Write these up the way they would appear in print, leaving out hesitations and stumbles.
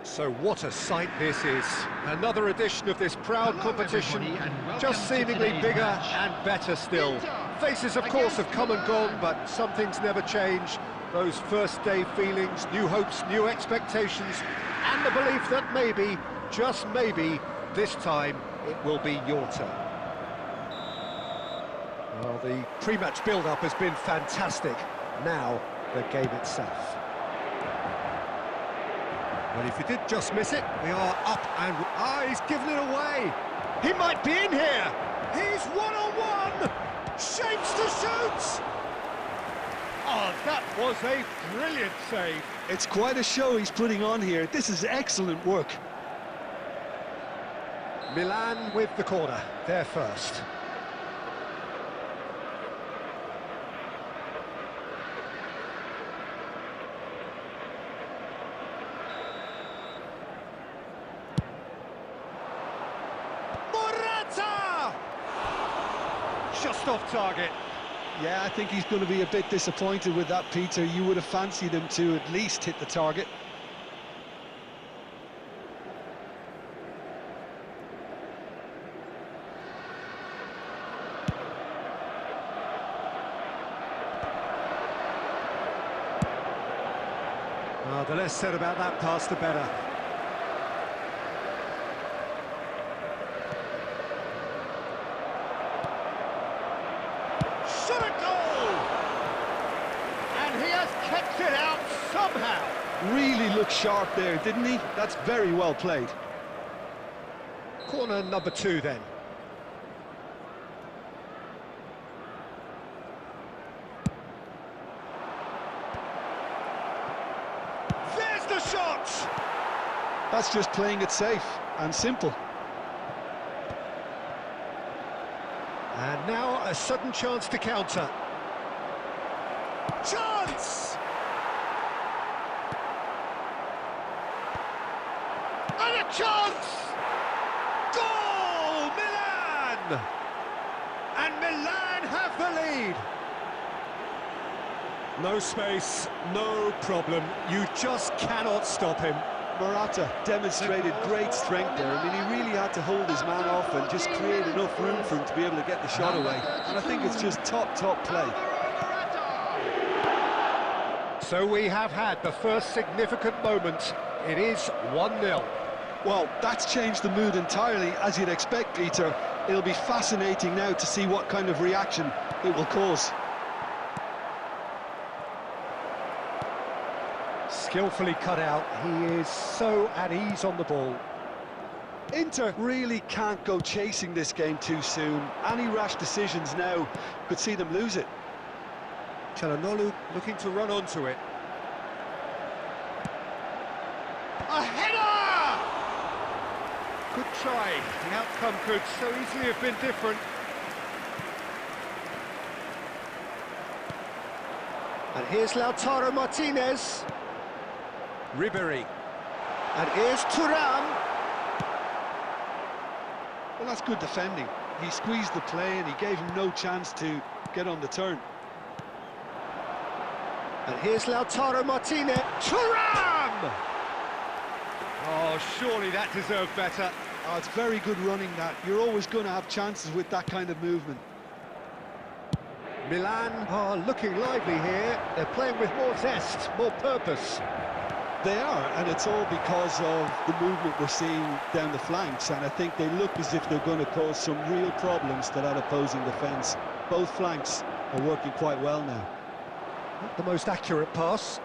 So what a sight this is. Another edition of this proud competition, just seemingly bigger and better still. Faces, of course, have come and gone, but some things never change. Those first day feelings, new hopes, new expectations, and the belief that maybe, just maybe, this time it will be your turn. Well, the pre-match build-up has been fantastic. Now, the game itself. Well, if he did just miss it, we are up and... he's given it away! He might be in here! He's one-on-one! Shapes to shoot! Oh, that was a brilliant save! It's quite a show he's putting on here. This is excellent work. Milan with the corner, they're first. Just off target. Yeah, I think he's going to be a bit disappointed with that, Peter. You would have fancied him to at least hit the target. Oh, the less said about that pass, the better. Shot a goal! And he has kept it out somehow. Really looked sharp there, didn't he? That's very well played. Corner number 2 then. There's the shot! That's just playing it safe and simple. And now a sudden chance to counter. Chance! And a chance! Goal! Milan! And Milan have the lead. No space, no problem. You just cannot stop him. Morata demonstrated great strength there. I mean, he really had to hold his man off and just create enough room for him to be able to get the shot away. And I think it's just top play. So we have had the first significant moment. It is 1-0. Well, that's changed the mood entirely, as you'd expect, Peter. It'll be fascinating now to see what kind of reaction it will cause. Skillfully cut out, he is so at ease on the ball. Inter really can't go chasing this game too soon. Any rash decisions now could see them lose it. Çalhanoğlu looking to run onto it. A header! Good try, the outcome could so easily have been different. And here's Lautaro Martinez. Ribery. And here's Thuram. Well, that's good defending. He squeezed the play and he gave him no chance to get on the turn. And here's Lautaro Martinez. Thuram! Oh, surely that deserved better. Oh, it's very good running, that. You're always going to have chances with that kind of movement. Milan are looking lively here. They're playing with more zest, more purpose. They are, and it's all because of the movement we're seeing down the flanks, and I think they look as if they're going to cause some real problems to that opposing defence. Both flanks are working quite well now. Not the most accurate pass,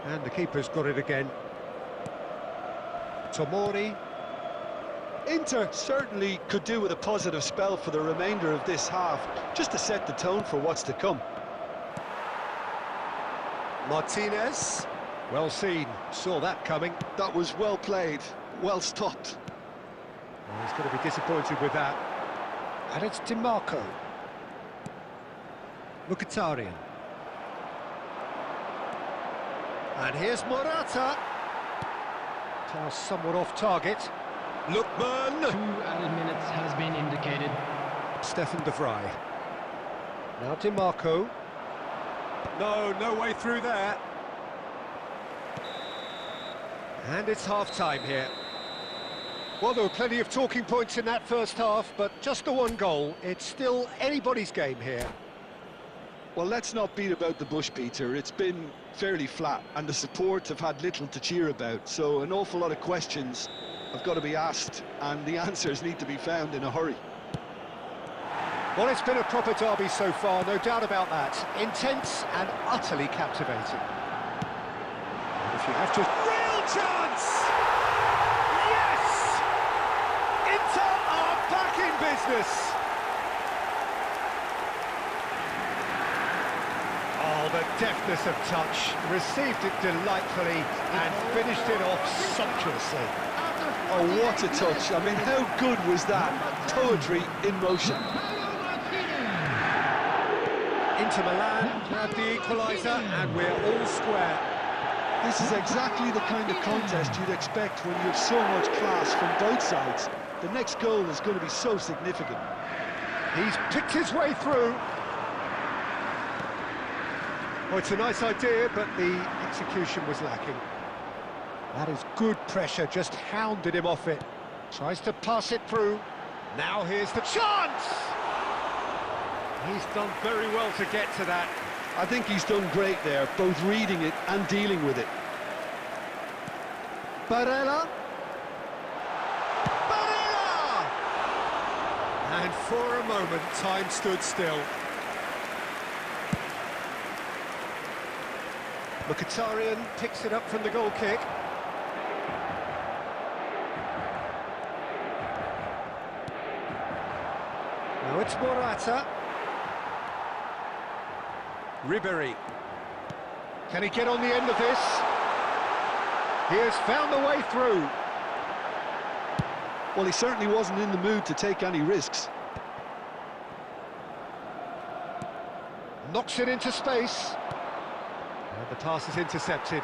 and the keeper's got it again. Tomori. Inter certainly could do with a positive spell for the remainder of this half, just to set the tone for what's to come. Martinez. Well seen, saw that coming. That was well played, well stopped. Oh, he's going to be disappointed with that. And it's DiMarco. Mkhitaryan. And here's Morata. Pass somewhat off target. Lookman. 2 added minutes has been indicated. Stefan de Vrij. Now DiMarco. No way through there. And it's half-time here. Well, there were plenty of talking points in that first half, but just the one goal. It's still anybody's game here. Well, let's not beat about the bush, Peter. It's been fairly flat, and the support have had little to cheer about, so an awful lot of questions have got to be asked, and the answers need to be found in a hurry. Well, it's been a proper derby so far, no doubt about that. Intense and utterly captivating. And if you have to... Chance! Yes! Inter are back in business! Oh, the deftness of touch. Received it delightfully and finished it off sumptuously. Oh, what a touch. I mean, how good was that? Poetry in motion. Inter Milan grab the equaliser and we're all square. This is exactly the kind of contest you'd expect when you have so much class from both sides. The next goal is going to be so significant. He's picked his way through. Oh, it's a nice idea, but the execution was lacking. That is good pressure, just hounded him off it. Tries to pass it through. Now here's the chance! He's done very well to get to that. I think he's done great there, both reading it and dealing with it. Barella. Barella! And for a moment, time stood still. Mkhitaryan picks it up from the goal kick. Now it's Morata. Ribery. Can he get on the end of this? He has found the way through. Well, he certainly wasn't in the mood to take any risks. Knocks it into space. And the pass is intercepted.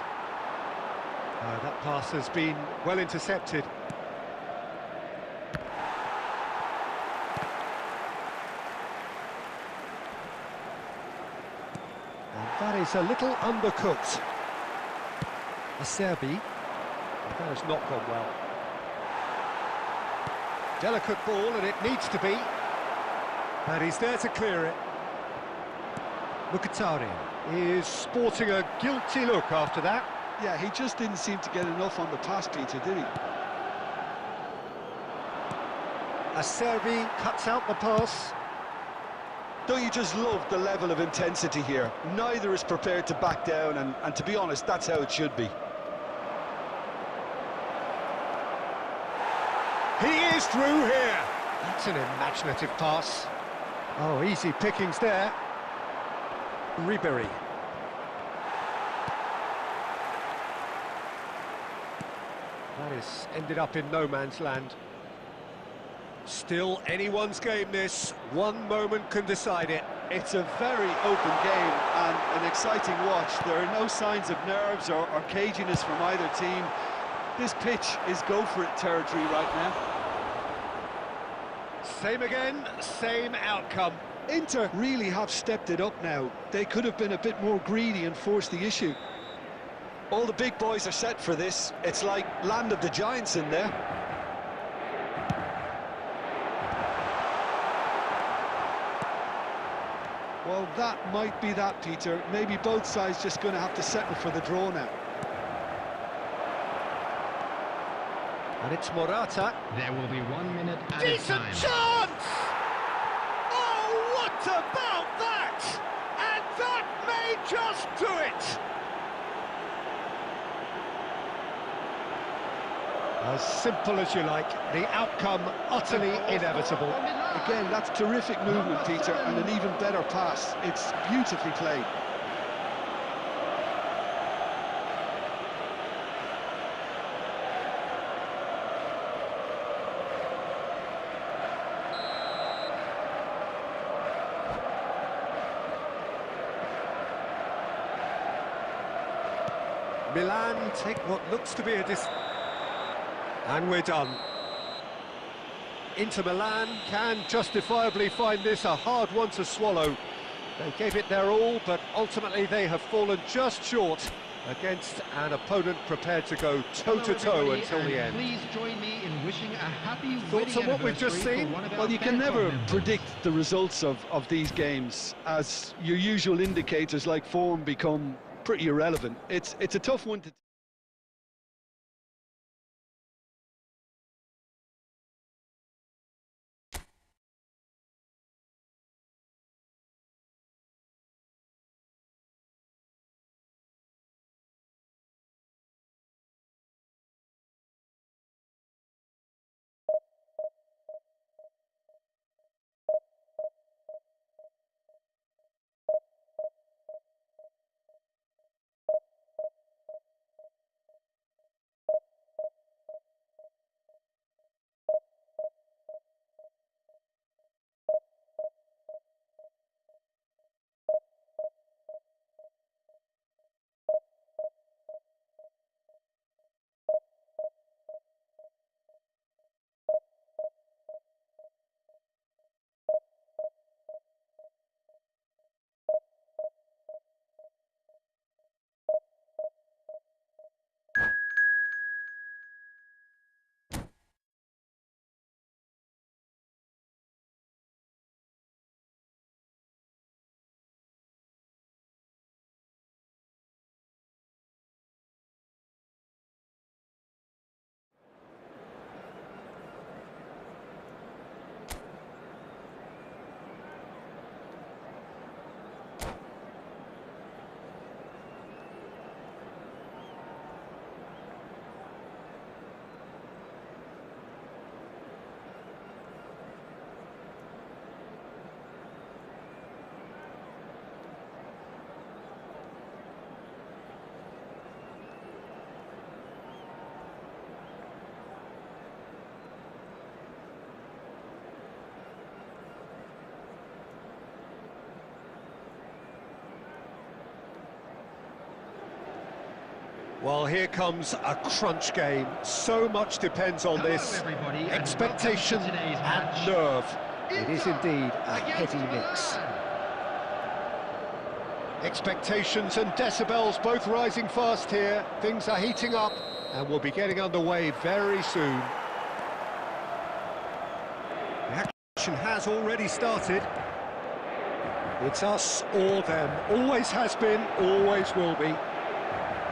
That pass has been well intercepted. That is a little undercooked. A Serbi. That has not gone well. Delicate ball, and it needs to be. And he's there to clear it. Mkhitaryan is sporting a guilty look after that. Yeah, he just didn't seem to get enough on the pass, Peter, did he? A Serbi cuts out the pass. Don't you just love the level of intensity here? Neither is prepared to back down, and to be honest, that's how it should be. He is through here. That's an imaginative pass. Oh, easy pickings there. Ribery. That is ended up in no man's land. Still anyone's game, this. One moment can decide it. It's a very open game and an exciting watch. There are no signs of nerves or caginess from either team. This pitch is go-for-it territory right now. Same again, same outcome. Inter really have stepped it up now. They could have been a bit more greedy and forced the issue. All the big boys are set for this. It's like land of the giants in there. Well, that might be that, Peter. Maybe both sides just going to have to settle for the draw now. And it's Morata. There will be 1 minute at a Decent time. chance! Oh, what about that? And that may just do it! As simple as you like, the outcome utterly inevitable. Again, that's terrific movement, Peter, and an even better pass. It's beautifully played. Milan take what looks to be a and we're done. Inter Milan can justifiably find this a hard one to swallow. They gave it their all, but ultimately they have fallen just short against an opponent prepared to go toe-to-toe until the end. Please join me in wishing a happy Thoughts on what we've just seen? Well, you can never predict the results of these games, as your usual indicators like form become pretty irrelevant. It's a tough one to... Well, here comes a crunch game. So much depends on this. Expectation and nerve. It is indeed a heavy mix. Expectations and decibels both rising fast here. Things are heating up and we'll be getting underway very soon. The action has already started. It's us or them. Always has been, always will be.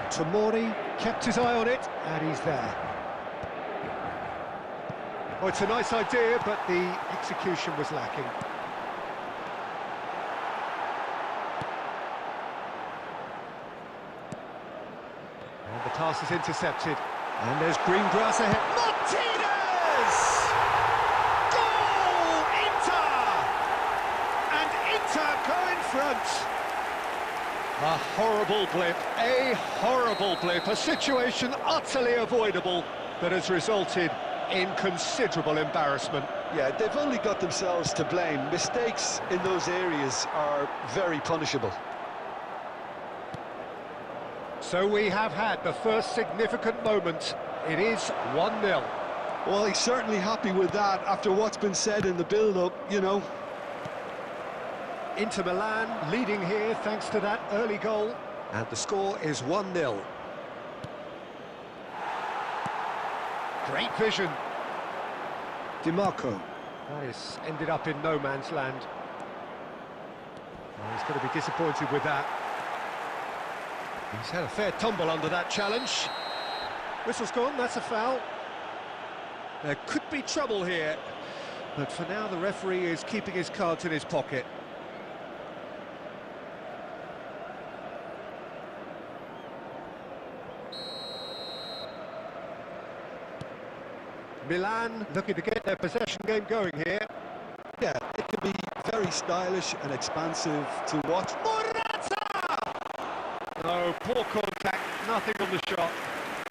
Tomori kept his eye on it, and he's there. Oh, it's a nice idea, but the execution was lacking. And the pass is intercepted. And there's green grass ahead. Martinez! Goal! Inter! And Inter go in front. A horrible blip, a situation utterly avoidable that has resulted in considerable embarrassment. Yeah, they've only got themselves to blame. Mistakes in those areas are very punishable. So we have had the first significant moment. It is 1-0. Well, he's certainly happy with that after what's been said in the build-up, you know. Inter Milan leading here thanks to that early goal. And the score is 1-0. Great vision. DiMarco. That is ended up in no man's land. Well, he's going to be disappointed with that. He's had a fair tumble under that challenge. Whistle's gone, that's a foul. There could be trouble here, but for now the referee is keeping his cards in his pocket. Milan looking to get their possession game going here. Yeah, it can be very stylish and expansive to watch. No, poor contact, nothing on the shot.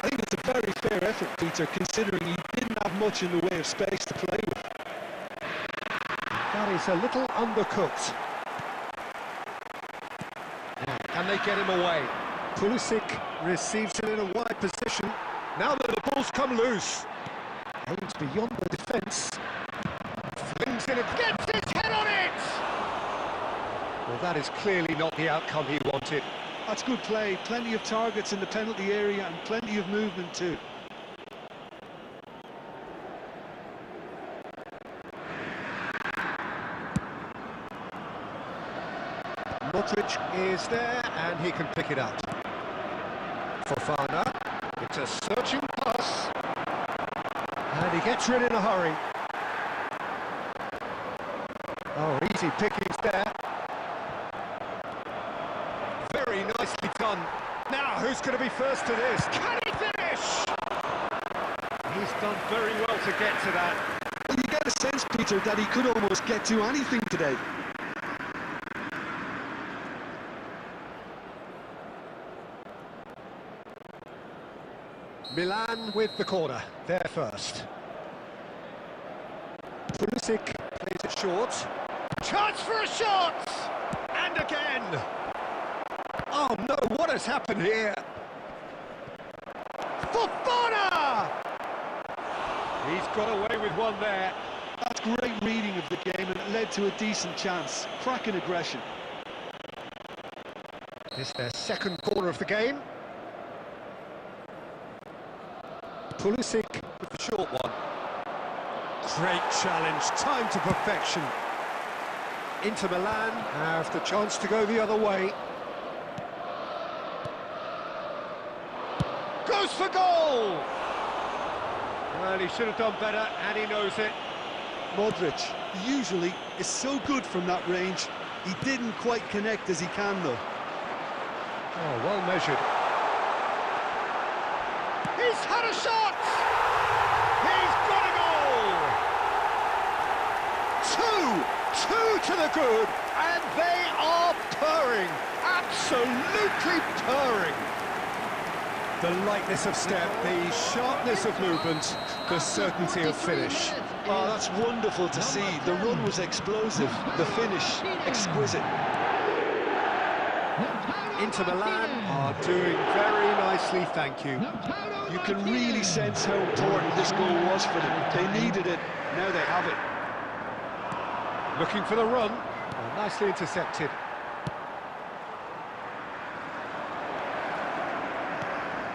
I think it's a very fair effort, Peter, considering he didn't have much in the way of space to play with. That is a little undercooked. Can they get him away? Pulisic receives it in a wide position. Now that the ball's come loose. Aims beyond the defence. Flings in and gets his head on it! Well, that is clearly not the outcome he wanted. That's good play, plenty of targets in the penalty area and plenty of movement too. Modric is there and he can pick it up. Fofana, it's a searching pass. And he gets rid in a hurry. Oh, easy pickings there. Very nicely done. Now, who's going to be first to this? Can he finish? He's done very well to get to that. You get a sense, Peter, that he could almost get to anything today. Milan with the corner, there first. Pulisic plays it short. Chance for a shot! And again! Oh no, what has happened here? Fofana! He's got away with one there. That's great reading of the game and it led to a decent chance. Cracking aggression. This is their second corner of the game. Pulisic with the short one. Great challenge, time to perfection. Inter Milan have the chance to go the other way. Goes for goal! Well, he should have done better, and he knows it. Modric usually is so good from that range. He didn't quite connect as he can, though. Oh, well measured. He's had a shot! He's got a goal! Two to the good, and they are purring, absolutely purring. The lightness of step, the sharpness of movement, the certainty of finish. Oh, that's wonderful to see. The run was explosive, the finish exquisite. Inter Milan are doing very nicely, thank you. You can really sense how important this goal was for them. They needed it, now they have it. Looking for the run, nicely intercepted.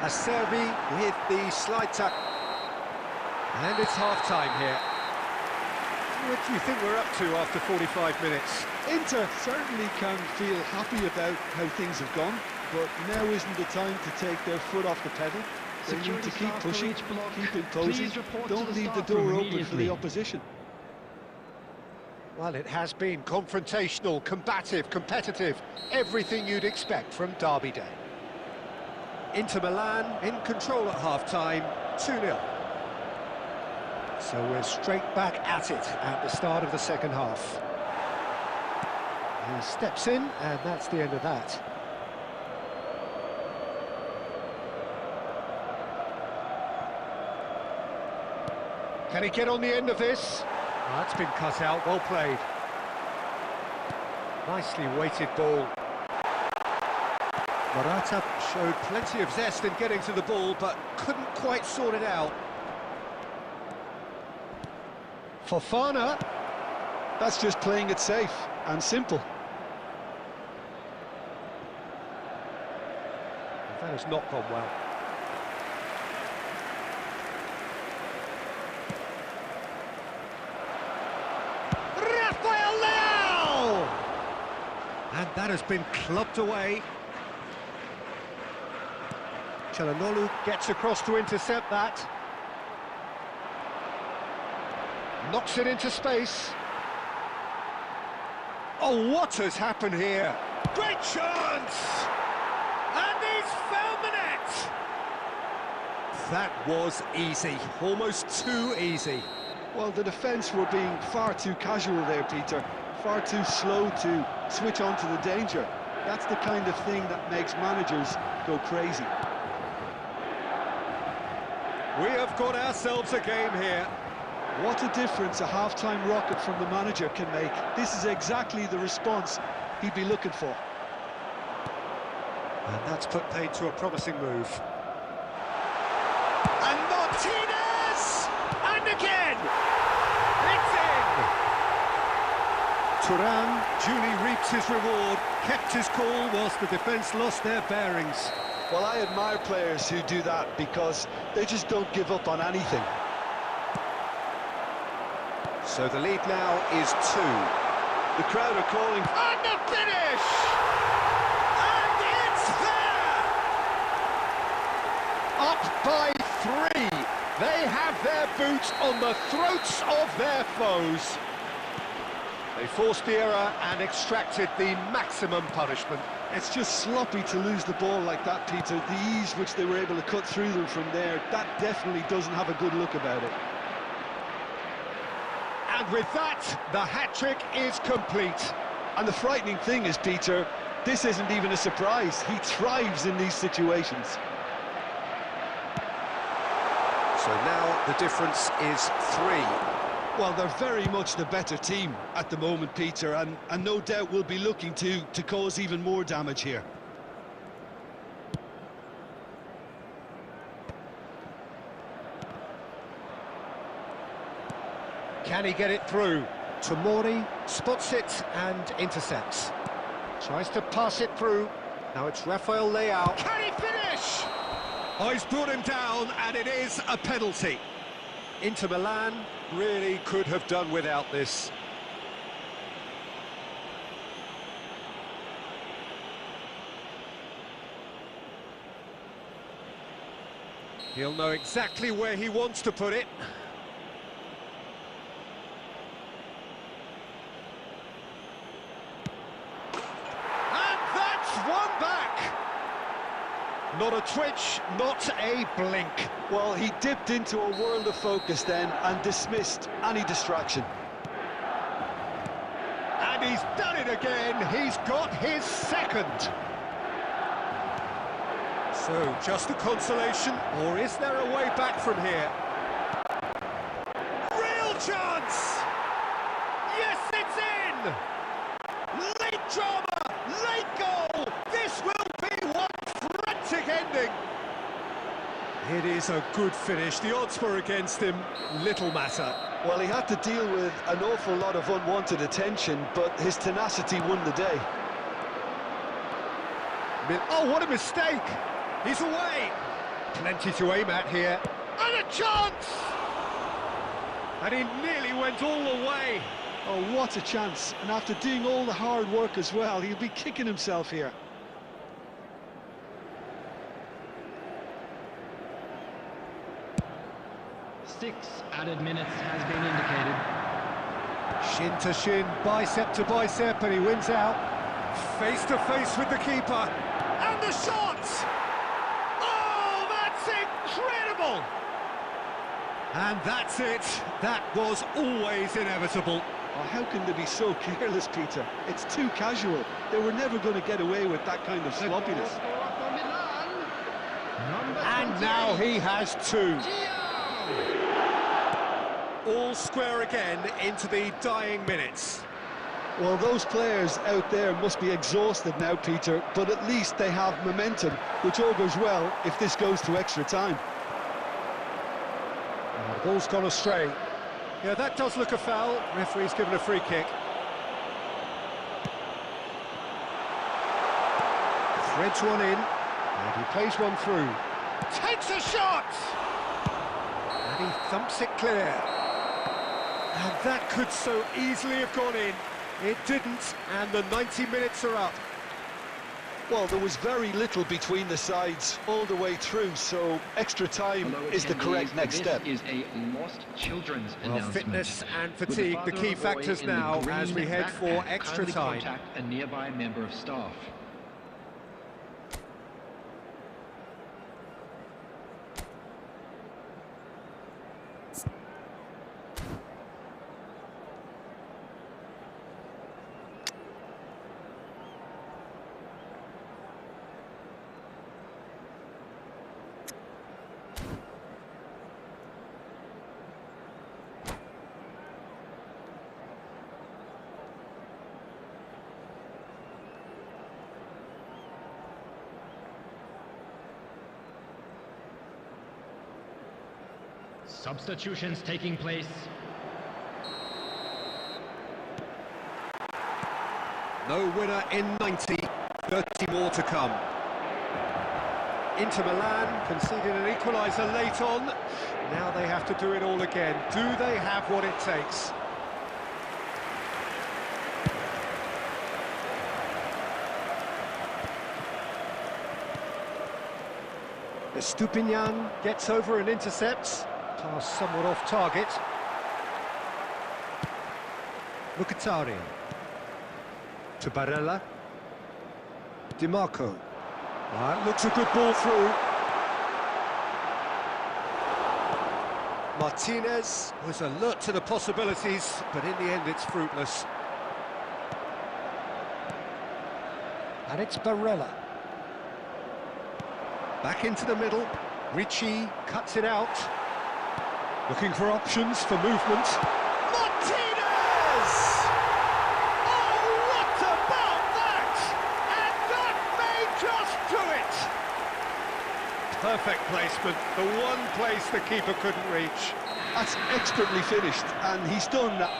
Acerbi with the slide tackle. And it's half-time here. What do you think we're up to after 45 minutes? Inter certainly can feel happy about how things have gone, but now isn't the time to take their foot off the pedal. They need to keep pushing, keep imposing, don't leave the door open for the opposition. Well, it has been confrontational, combative, competitive, everything you'd expect from Derby Day. Inter Milan in control at half-time, 2-0. So we're straight back at it at the start of the second half. He steps in, and that's the end of that. Can he get on the end of this? Oh, that's been cut out, well played. Nicely weighted ball. Morata showed plenty of zest in getting to the ball, but couldn't quite sort it out. Fofana. That's just playing it safe and simple. That has not gone well. And that has been clubbed away. Çalhanoğlu gets across to intercept that. Knocks it into space. Oh, what has happened here? Great chance! And he's found the net! That was easy, almost too easy. Well, the defence were being far too casual there, Peter. Far too slow to switch on to the danger. That's the kind of thing that makes managers go crazy. We have got ourselves a game here. What a difference a half-time rocket from the manager can make. This is exactly the response he'd be looking for. And that's put paid to a promising move. And Martinez! And again! It's in! Thuram duly reaps his reward, kept his cool whilst the defence lost their bearings. Well, I admire players who do that because they just don't give up on anything. So the lead now is 2. The crowd are calling... And the finish! And it's there! Up by 3. They have their boots on the throats of their foes. They forced the error and extracted the maximum punishment. It's just sloppy to lose the ball like that, Peter. The ease which they were able to cut through them from there, that definitely doesn't have a good look about it. And with that, the hat-trick is complete. And the frightening thing is, Peter, this isn't even a surprise. He thrives in these situations. So now the difference is 3. Well, they're very much the better team at the moment, Peter, and no doubt will be looking to cause even more damage here. Can he get it through? Tomori spots it and intercepts. Tries to pass it through. Now it's Rafael Leao. Can he finish? Oh, he's brought him down, and it is a penalty. Inter Milan really could have done without this. He'll know exactly where he wants to put it. And that's one back! Not a twitch, not a blink. Well, he dipped into a world of focus then and dismissed any distraction. And he's done it again. He's got his second. So, just a consolation, or is there a way back from here? Real chance! Yes, it's in! Late drama, late goal! This will be one frantic ending! It is a good finish. The odds were against him. Little matter. Well, he had to deal with an awful lot of unwanted attention, but his tenacity won the day. Oh, what a mistake! He's away! Plenty to aim at here. And a chance! And he nearly went all the way. Oh, what a chance. And after doing all the hard work as well, he'll be kicking himself here. Six added minutes has been indicated. Shin to shin, bicep to bicep, and he wins out. Face to face with the keeper. And the shot! Oh, that's incredible! And that's it. That was always inevitable. Oh, how can they be so careless, Peter? It's too casual. They were never going to get away with that kind of sloppiness. And now he has 2. All square again into the dying minutes. Well, those players out there must be exhausted now, Peter, but at least they have momentum, which all goes well if this goes to extra time. The ball's gone astray. Yeah, that does look a foul. Referee's given a free kick. Threads one in, and he plays one through. Takes a shot! And he thumps it clear. And that could so easily have gone in. It didn't, and the 90 minutes are up. Well, there was very little between the sides all the way through, so extra time is the correct next step. This is a lost children's Well, announcement. fitness and fatigue, the key factors now as we head for extra time. Contact a nearby member of staff. Substitutions taking place. No winner in 90, 30 more to come. Inter Milan conceded an equaliser late on. Now they have to do it all again. Do they have what it takes? Estupinian gets over and intercepts. Pass somewhat off target. Mkhitaryan. To Barella. Di Marco. That looks a good ball through. Martinez was alert to the possibilities, but in the end it's fruitless. And it's Barella. Back into the middle. Ricci cuts it out. Looking for options for movement. Martinez! Oh, what about that? And that may just do it! Perfect placement, the one place the keeper couldn't reach. That's expertly finished, and he's done that.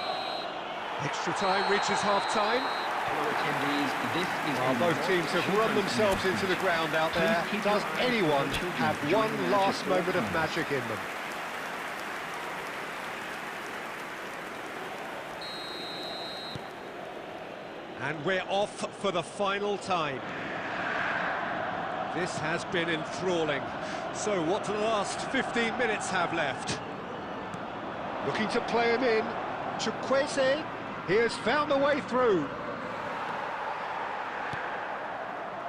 Extra time reaches half-time. Fellow attendees, this is While both teams have run themselves into the ground out there, does anyone have one last moment of magic in them? And we're off for the final time. This has been enthralling. So what do the last 15 minutes have left? Looking to play him in. Chukwueze, he has found the way through.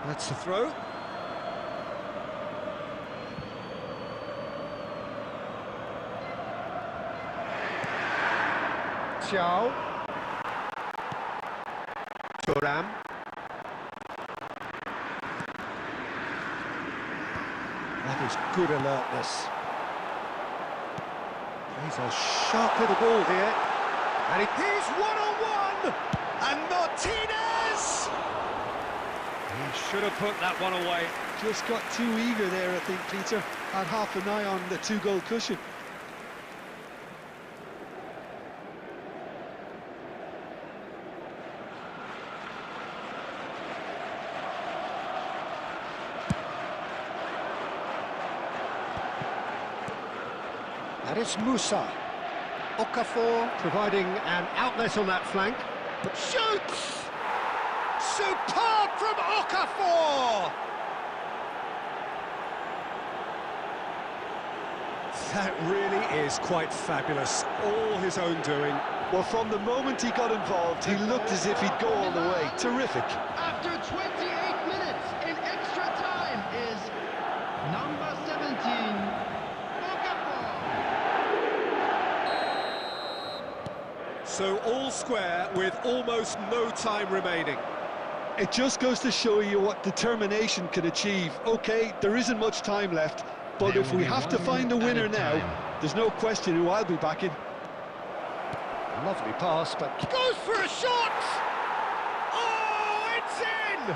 That's the throw. Xiao. Thuram. That is good alertness. He's a sharp little ball here. And he's one-on-one! And Martinez! He should have put that one away. Just got too eager there, I think, Peter. Had half an eye on the two-goal cushion. That is Musa. Okafor providing an outlet on that flank. But shoots! Superb from Okafor! That really is quite fabulous. All his own doing. Well, from the moment he got involved, he looked as if he'd go all the way. Terrific. After 28 minutes in extra time is number 17. So all square with almost no time remaining. It just goes to show you what determination can achieve. Okay, there isn't much time left, but if we have to find a winner now, there's no question who I'll be backing. Lovely pass, but goes for a shot! Oh, it's in!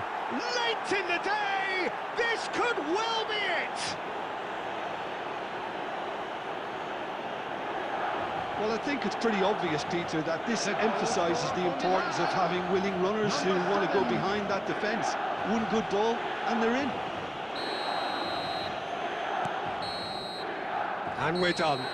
Late in the day, this could well be it! Well, I think it's pretty obvious, Peter, that this emphasises the importance of having willing runners who want to go behind that defence. One good ball, and they're in. And we're done.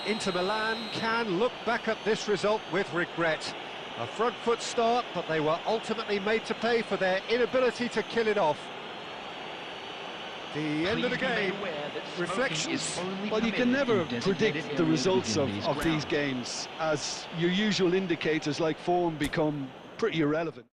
Inter Milan can look back at this result with regret. A front foot start, but they were ultimately made to pay for their inability to kill it off. The end of the game, reflections. Well, you can never predict the results of these games, as your usual indicators like form become pretty irrelevant.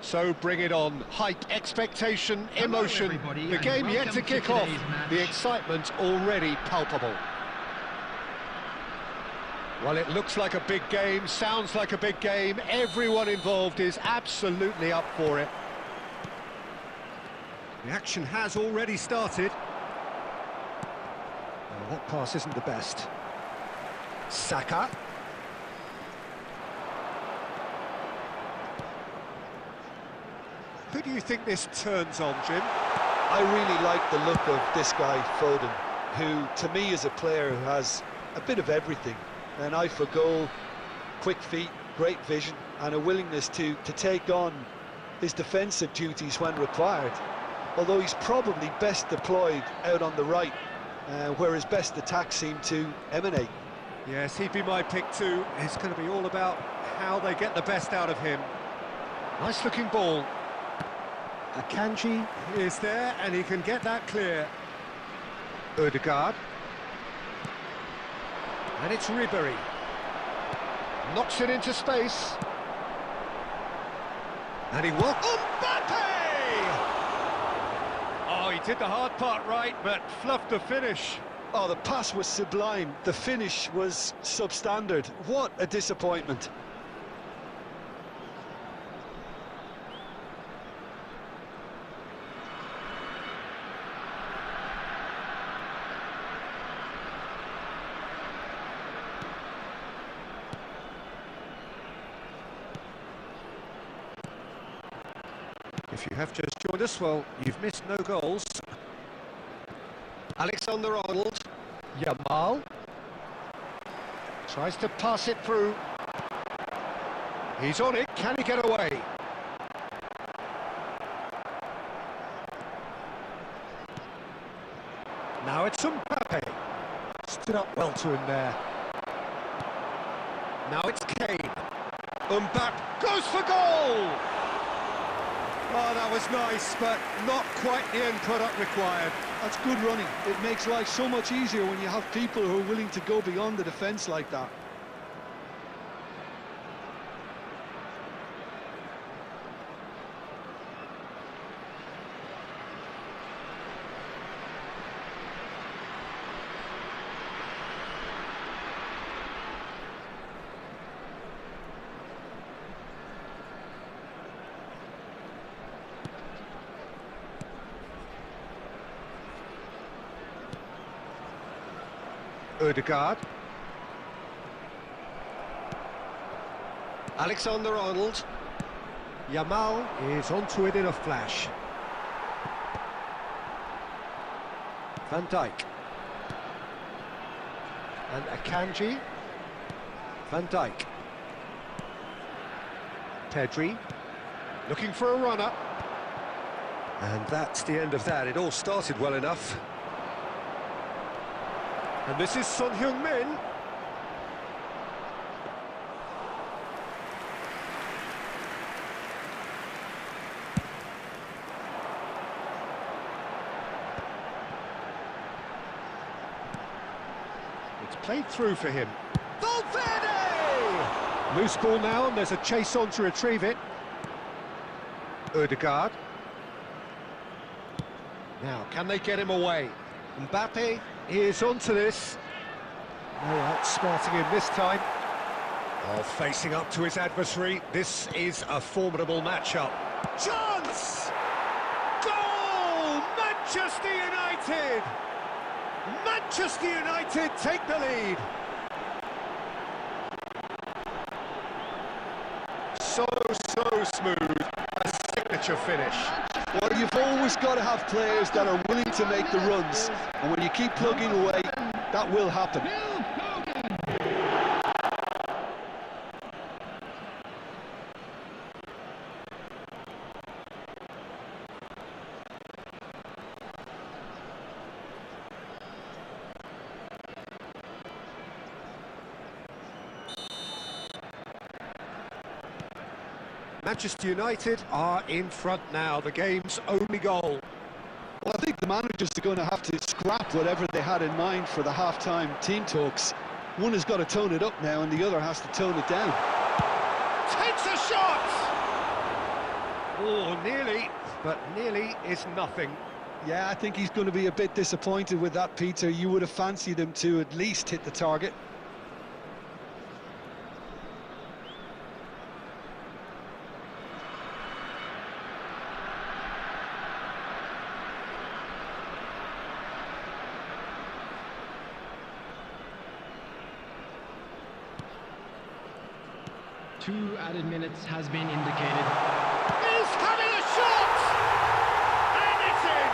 So bring it on. Hype, expectation, emotion. The game yet to kick off. The excitement already palpable. Well, it looks like a big game, sounds like a big game. Everyone involved is absolutely up for it. The action has already started. Oh, that pass isn't the best. Saka. Who do you think this turns on, Jim? I really like the look of this guy, Foden, who, to me, is a player who has a bit of everything. An eye for goal, quick feet, great vision, and a willingness to take on his defensive duties when required. Although he's probably best deployed out on the right, where his best attacks seem to emanate. Yes, he'd be my pick too. It's going to be all about how they get the best out of him. Nice looking ball. Akanji is there, and he can get that clear. Odegaard. And it's Ribery. Knocks it into space. And he walks... Mbappe! Oh, he did the hard part right, but fluffed the finish. Oh, the pass was sublime. The finish was substandard. What a disappointment. If you have just joined us, well, you've missed no goals. Alexander-Arnold. Yamal. Tries to pass it through. He's on it. Can he get away? Now it's Mbappe. Stood up well to him there. Now it's Kane. Mbappe goes for goal! Oh, that was nice, but not quite the end product required. That's good running. It makes life so much easier when you have people who are willing to go beyond the defence like that. Odegaard. Alexander-Arnold. Yamal is onto it in a flash. Van Dijk. And Akanji. Van Dijk. Pedri. Looking for a runner. And that's the end of that. It all started well enough. And this is Son Heung-min. It's played through for him. Valverde! Loose ball now, and there's a chase on to retrieve it. Odegaard. Now, can they get him away? Mbappe is onto this. No outsmarting him this time. Oh, facing up to his adversary. This is a formidable matchup. Chance! Goal! Manchester United! Manchester United take the lead. So smooth. A signature finish. Well, you've always got to have players that are willing to make the runs, and when you keep plugging away, that will happen. Manchester United are in front now, the game's only goal. Well, I think the managers are going to have to scrap whatever they had in mind for the half-time team talks. One has got to tone it up now, and the other has to tone it down. Takes a shot! Oh, nearly, but nearly is nothing. Yeah, I think he's going to be a bit disappointed with that, Peter. You would have fancied him to at least hit the target. Two added minutes has been indicated. He's having a shot! And it's in!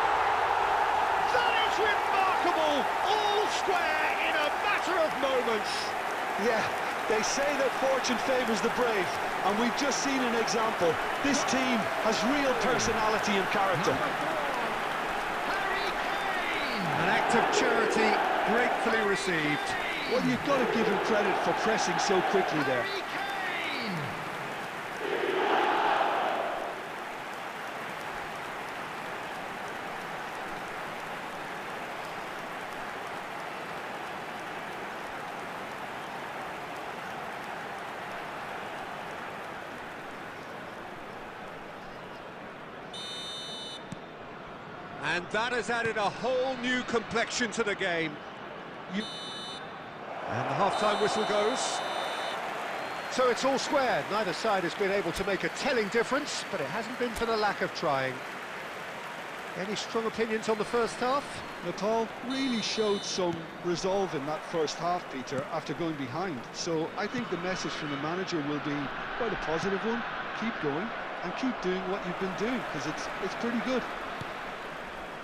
That is remarkable! All square in a matter of moments. Yeah, they say that fortune favours the brave, and we've just seen an example. This team has real personality and character. An act of charity gratefully received. Well, you've got to give him credit for pressing so quickly there. And that has added a whole new complexion to the game. And the half-time whistle goes. So it's all square. Neither side has been able to make a telling difference, but it hasn't been for the lack of trying. Any strong opinions on the first half? Nepal really showed some resolve in that first half, Peter, after going behind. So I think the message from the manager will be quite a positive one. Keep going and keep doing what you've been doing, because it's pretty good.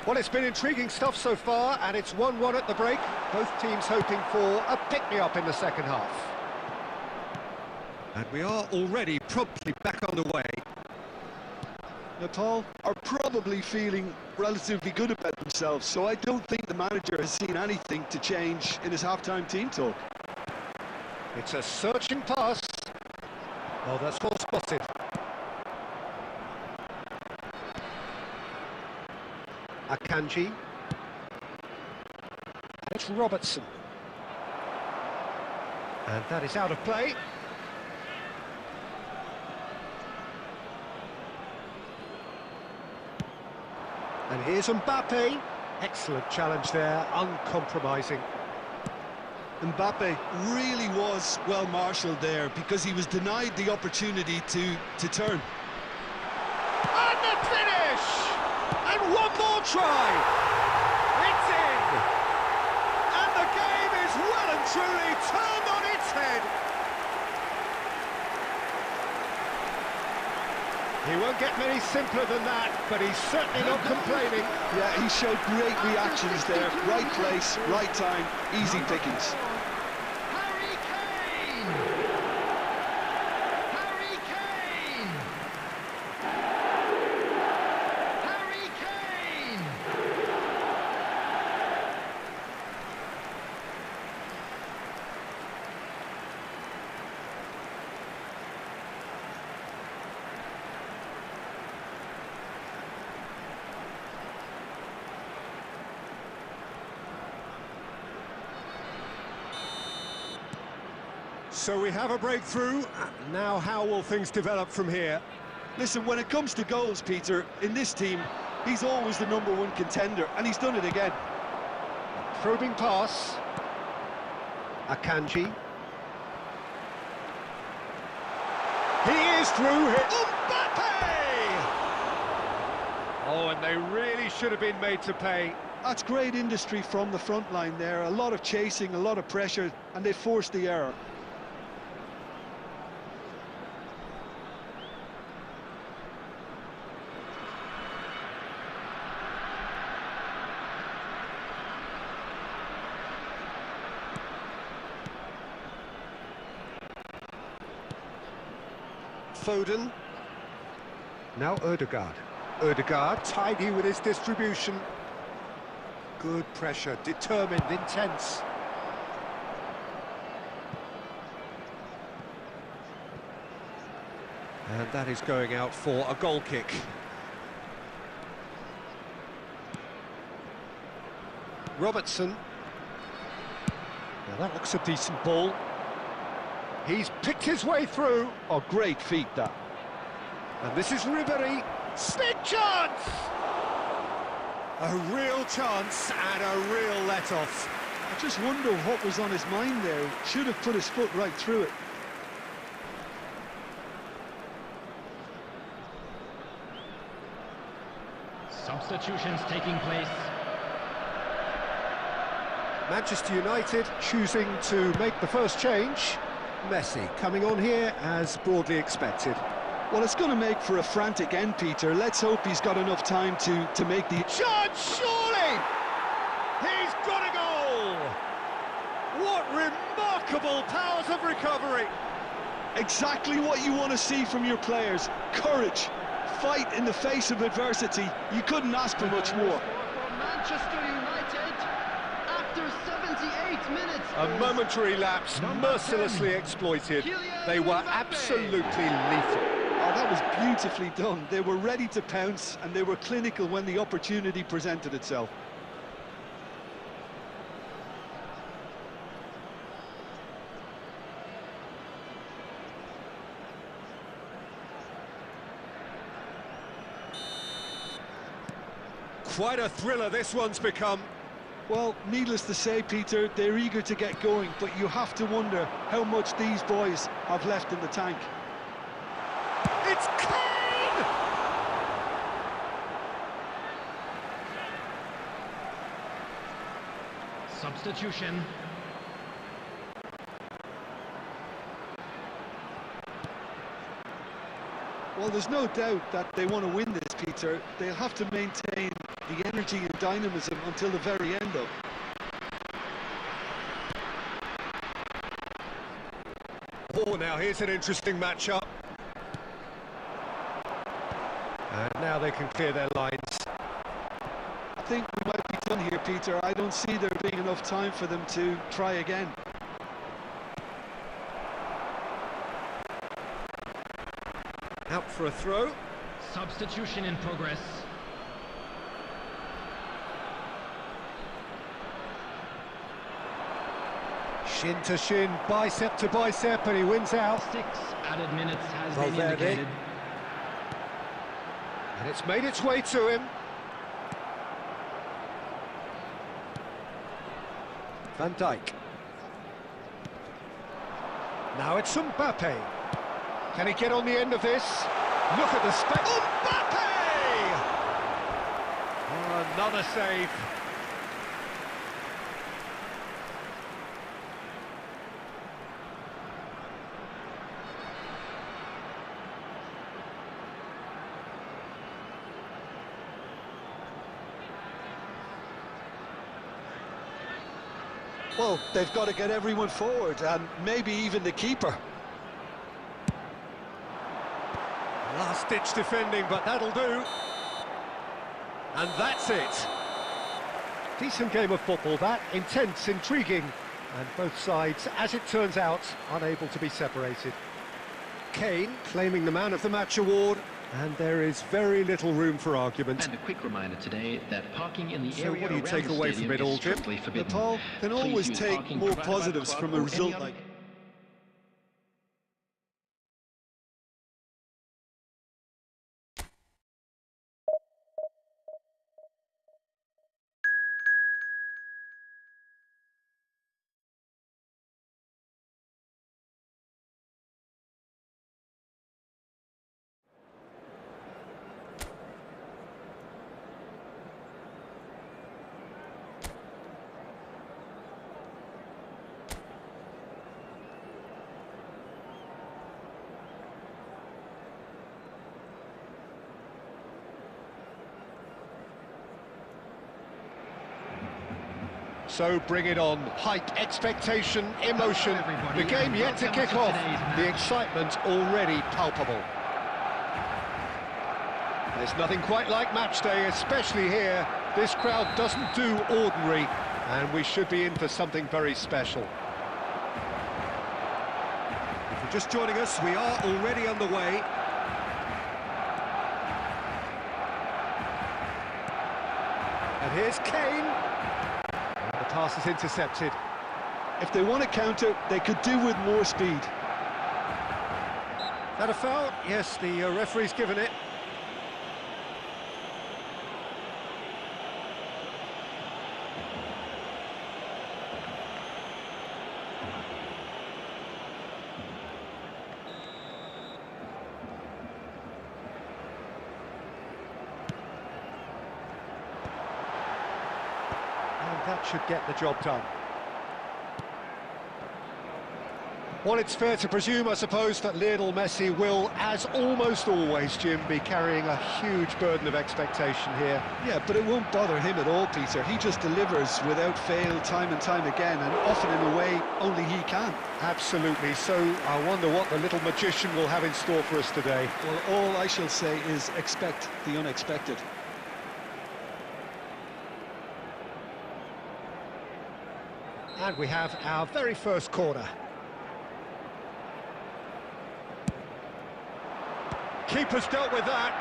Well, it's been intriguing stuff so far, and it's 1-1 at the break. Both teams hoping for a pick-me-up in the second half. And we are already promptly back on the way. Nepal are probably feeling relatively good about themselves, so I don't think the manager has seen anything to change in his half-time team talk. It's a searching pass. Oh, that's well spotted. Akanji. It's Robertson. And that is out of play. And here's Mbappe. Excellent challenge there, uncompromising. Mbappe really was well marshalled there, because he was denied the opportunity to turn. And the finish! And one more try! It's in! And the game is Well and truly turned on its head. He won't get many simpler than that, but he's certainly not complaining. Yeah, he showed great reactions there. Right place, right time, easy pickings. Harry Kane! Harry Kane! Harry Kane! So we have a breakthrough. Now how will things develop from here? Listen, when it comes to goals, Peter, in this team, he's always the #1 contender, and he's done it again. Probing pass. Akanji. He is through here. Mbappe! Oh, and they really should have been made to pay. That's great industry from the front line there. A lot of chasing, a lot of pressure, and they forced the error. Foden. Now Ødegaard. Ødegaard tidy with his distribution. Good pressure, determined, intense. And that is going out for a goal kick. Robertson. Now that looks a decent ball. He's picked his way through. Oh, great feat, that. And this is Ribery. Big chance! A real chance and a real let-off. I just wonder what was on his mind there. Should have put his foot right through it. Substitutions taking place. Manchester United choosing to make the first change. Messi coming on here as broadly expected. Well, it's going to make for a frantic end, Peter. Let's hope he's got enough time to make the... Chance, surely! He's got a goal! What remarkable powers of recovery! Exactly what you want to see from your players. Courage, fight in the face of adversity. You couldn't ask for much more. For Manchester United, after 78 minutes... A momentary lapse, mercilessly exploited. They were absolutely lethal. Oh, that was beautifully done. They were ready to pounce, and they were clinical when the opportunity presented itself. Quite a thriller this one's become. Well, needless to say, Peter, they're eager to get going, but you have to wonder how much these boys have left in the tank. It's Kane! Substitution. Well, there's no doubt that they want to win this, Peter. They'll have to maintain the energy and dynamism until the very end, though. Oh, now here's an interesting matchup. And now they can clear their lines. I think we might be done here, Peter. I don't see there being enough time for them to try again. Out for a throw. Substitution in progress. Shin to shin, bicep to bicep, and he wins out. 6 added minutes has Well, been there indicated. And it's made its way to him. Van Dijk. Now it's Mbappe. Can he get on the end of this? Look at the Mbappe! Oh, another save. Well, they've got to get everyone forward, and maybe even the keeper. Last-ditch defending, but that'll do. And that's it. Decent game of football, that. Intense, intriguing. And both sides, as it turns out, unable to be separated. Kane claiming the Man of the Match award, and there is very little room for argument. And a quick reminder today that parking in the So area what do you around take the away from stadium it all, is Jim? strictly forbidden. Nepal can Please always use take parking more provided by the positives club from a or any result other- like... So bring it on. Hype, expectation, emotion. The game yet to kick off. The excitement already palpable. There's nothing quite like match day, especially here. This crowd doesn't do ordinary, and we should be in for something very special. If you're just joining us, we are already underway. And here's Kane. The pass is intercepted. If they want to counter, they could do with more speed. That a foul? Yes, the referee's given it. That should get the job done. Well, it's fair to presume, I suppose, that Lionel Messi will, as almost always, Jim, be carrying a huge burden of expectation here. Yeah, but it won't bother him at all, Peter. He just delivers without fail time and time again, and often in a way only he can. Absolutely. So I wonder what the little magician will have in store for us today. Well, all I shall say is expect the unexpected. And we have our very first corner. Keeper's dealt with that.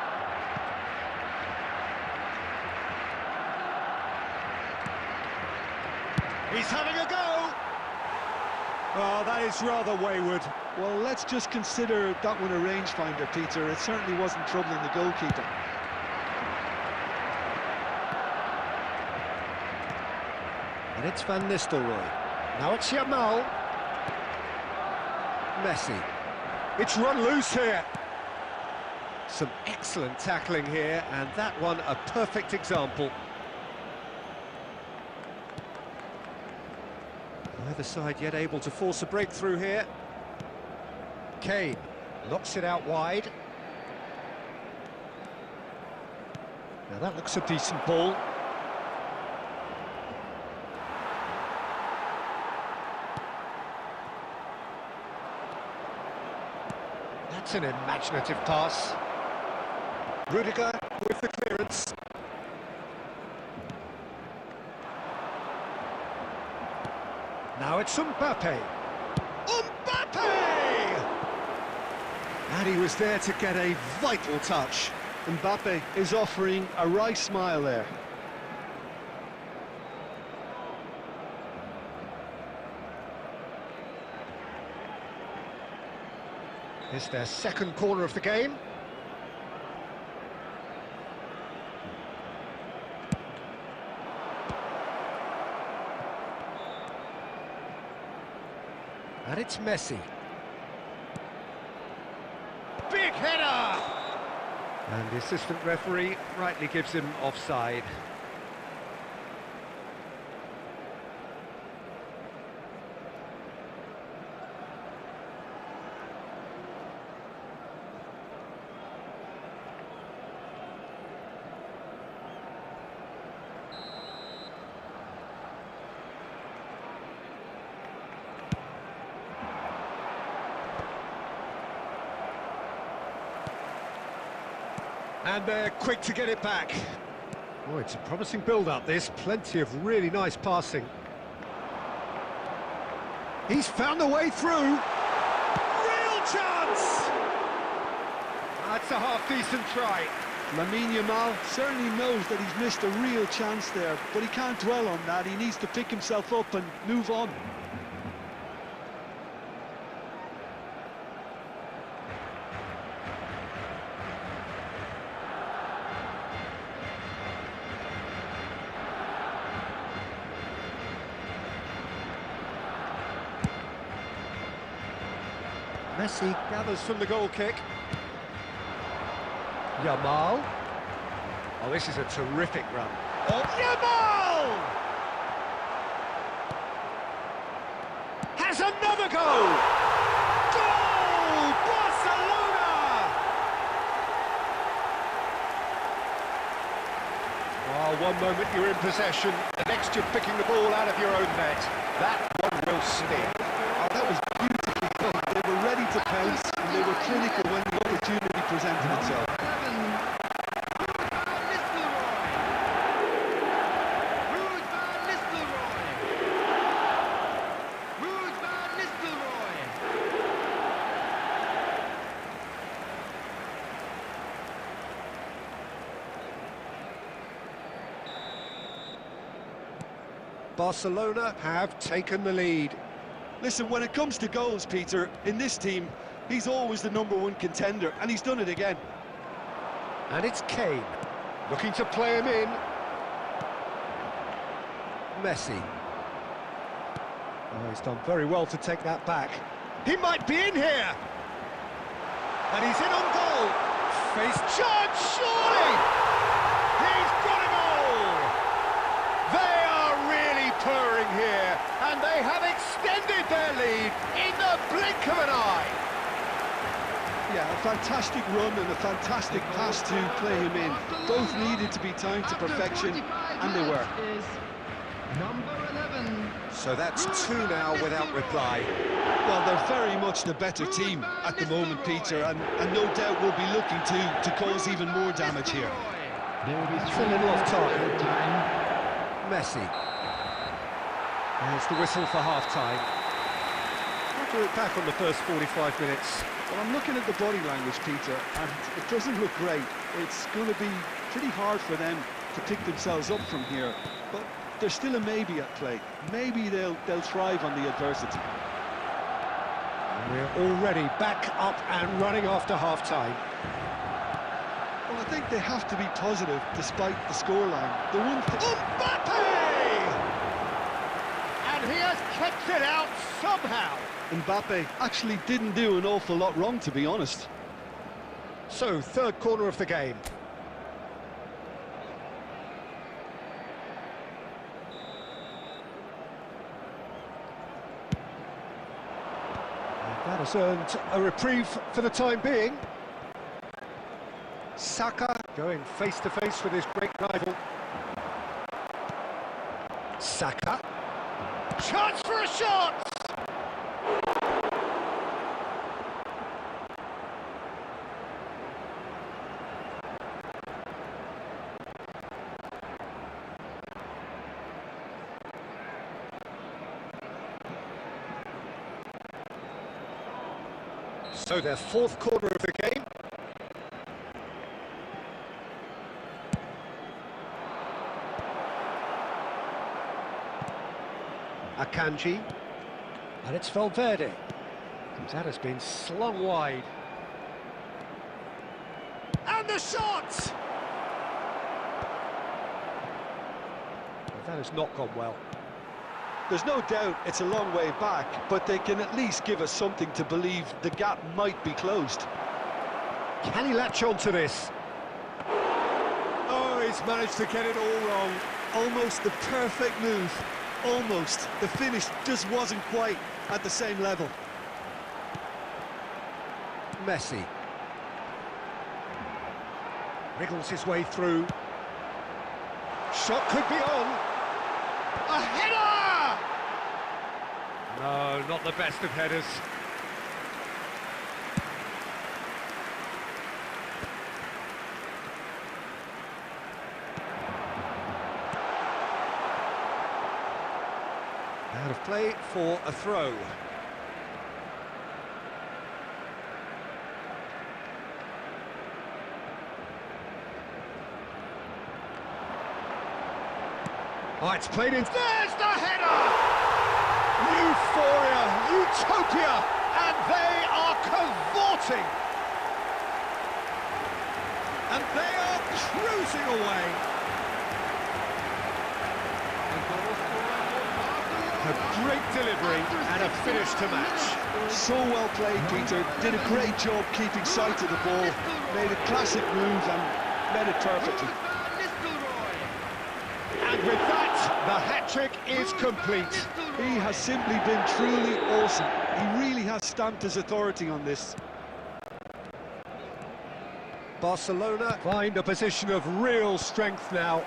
He's having a go. Oh, that is rather wayward. Well, let's just consider that one a rangefinder, Peter. It certainly wasn't troubling the goalkeeper. And it's Van Nistelrooy. Now it's Yamal. Messi. It's run loose here. Some excellent tackling here, and that one a perfect example. Neither side yet able to force a breakthrough here. Kane knocks it out wide. Now that looks a decent ball. That's an imaginative pass. Rudiger with the clearance. Now it's Mbappe. Mbappe! And he was there to get a vital touch. Mbappe is offering a wry smile there. It's their second corner of the game. And it's Messi. Big header! And the assistant referee rightly gives him offside. And they're quick to get it back. Oh, it's a promising build-up, this. Plenty of really nice passing. He's found the way through. Real chance! That's a half-decent try. Yamal certainly knows that he's missed a real chance there, but he can't dwell on that. He needs to pick himself up and move on. Messi gathers from the goal kick. Yamal. Oh, this is a terrific run. Oh, Yamal! Has another goal! Goal! Barcelona! Oh, one moment you're in possession, the next you're picking the ball out of your own net. That one will sting. Oh, that was beautifully done. They were ready to pounce, and they were clinical when the opportunity presented itself. Barcelona have taken the lead. Listen, when it comes to goals, Peter, in this team, he's always the #1 contender, and he's done it again. And it's Kane, looking to play him in. Messi. Oh, he's done very well to take that back. He might be in here! And he's in on goal! Face chance, surely! He's got a goal! They are really purring here, and they have extended their lead in the blink of an eye. Yeah, a fantastic run and a fantastic pass to play him in. Both needed to be timed to perfection, and they were. So that's 2 now without reply. Well, they're very much the better team at the moment, Peter, and no doubt will be looking to cause even more damage here. It's a little off target. Messi. There's the whistle for half-time. We'll do it back on the first 45 minutes. Well, I'm looking at the body language, Peter, and it doesn't look great. It's going to be pretty hard for them to pick themselves up from here, but there's still a maybe at play. Maybe they'll thrive on the adversity. And we're already back up and running after half-time. Well, I think they have to be positive despite the scoreline. The one Mbappe! And he has kept it out somehow. Mbappe actually didn't do an awful lot wrong, to be honest. So, third corner of the game. And that has earned a reprieve for the time being. Saka going face-to-face with his great rival. Saka. Chance for a shot! So their fourth corner of the game. Akanji, and it's Valverde. That has been slung wide. And the shot! Well, that has not gone well. There's no doubt it's a long way back, but they can at least give us something to believe the gap might be closed. Can he latch on to this? Oh, he's managed to get it all wrong. Almost the perfect move. Almost. The finish just wasn't quite at the same level. Messi. Wriggles his way through. Shot could be on. A header! No, not the best of headers. Out of play for a throw. Oh, it's played in. There's the header! Euphoria, utopia, and they are cavorting. And they are cruising away. A great delivery and a finish to match. So well played, Peter. Did a great job keeping sight of the ball. Made a classic move and met it perfectly. And with that, the hat-trick is complete. He has simply been truly awesome. He really has stamped his authority on this. Barcelona find a position of real strength now.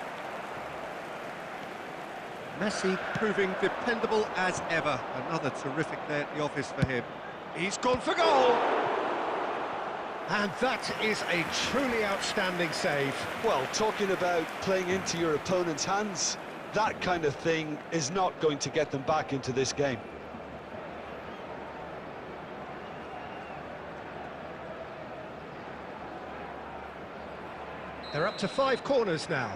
Messi proving dependable as ever. Another terrific day at the office for him. He's gone for goal! And that is a truly outstanding save. Well, talking about playing into your opponent's hands, that kind of thing is not going to get them back into this game. They're up to 5 corners now.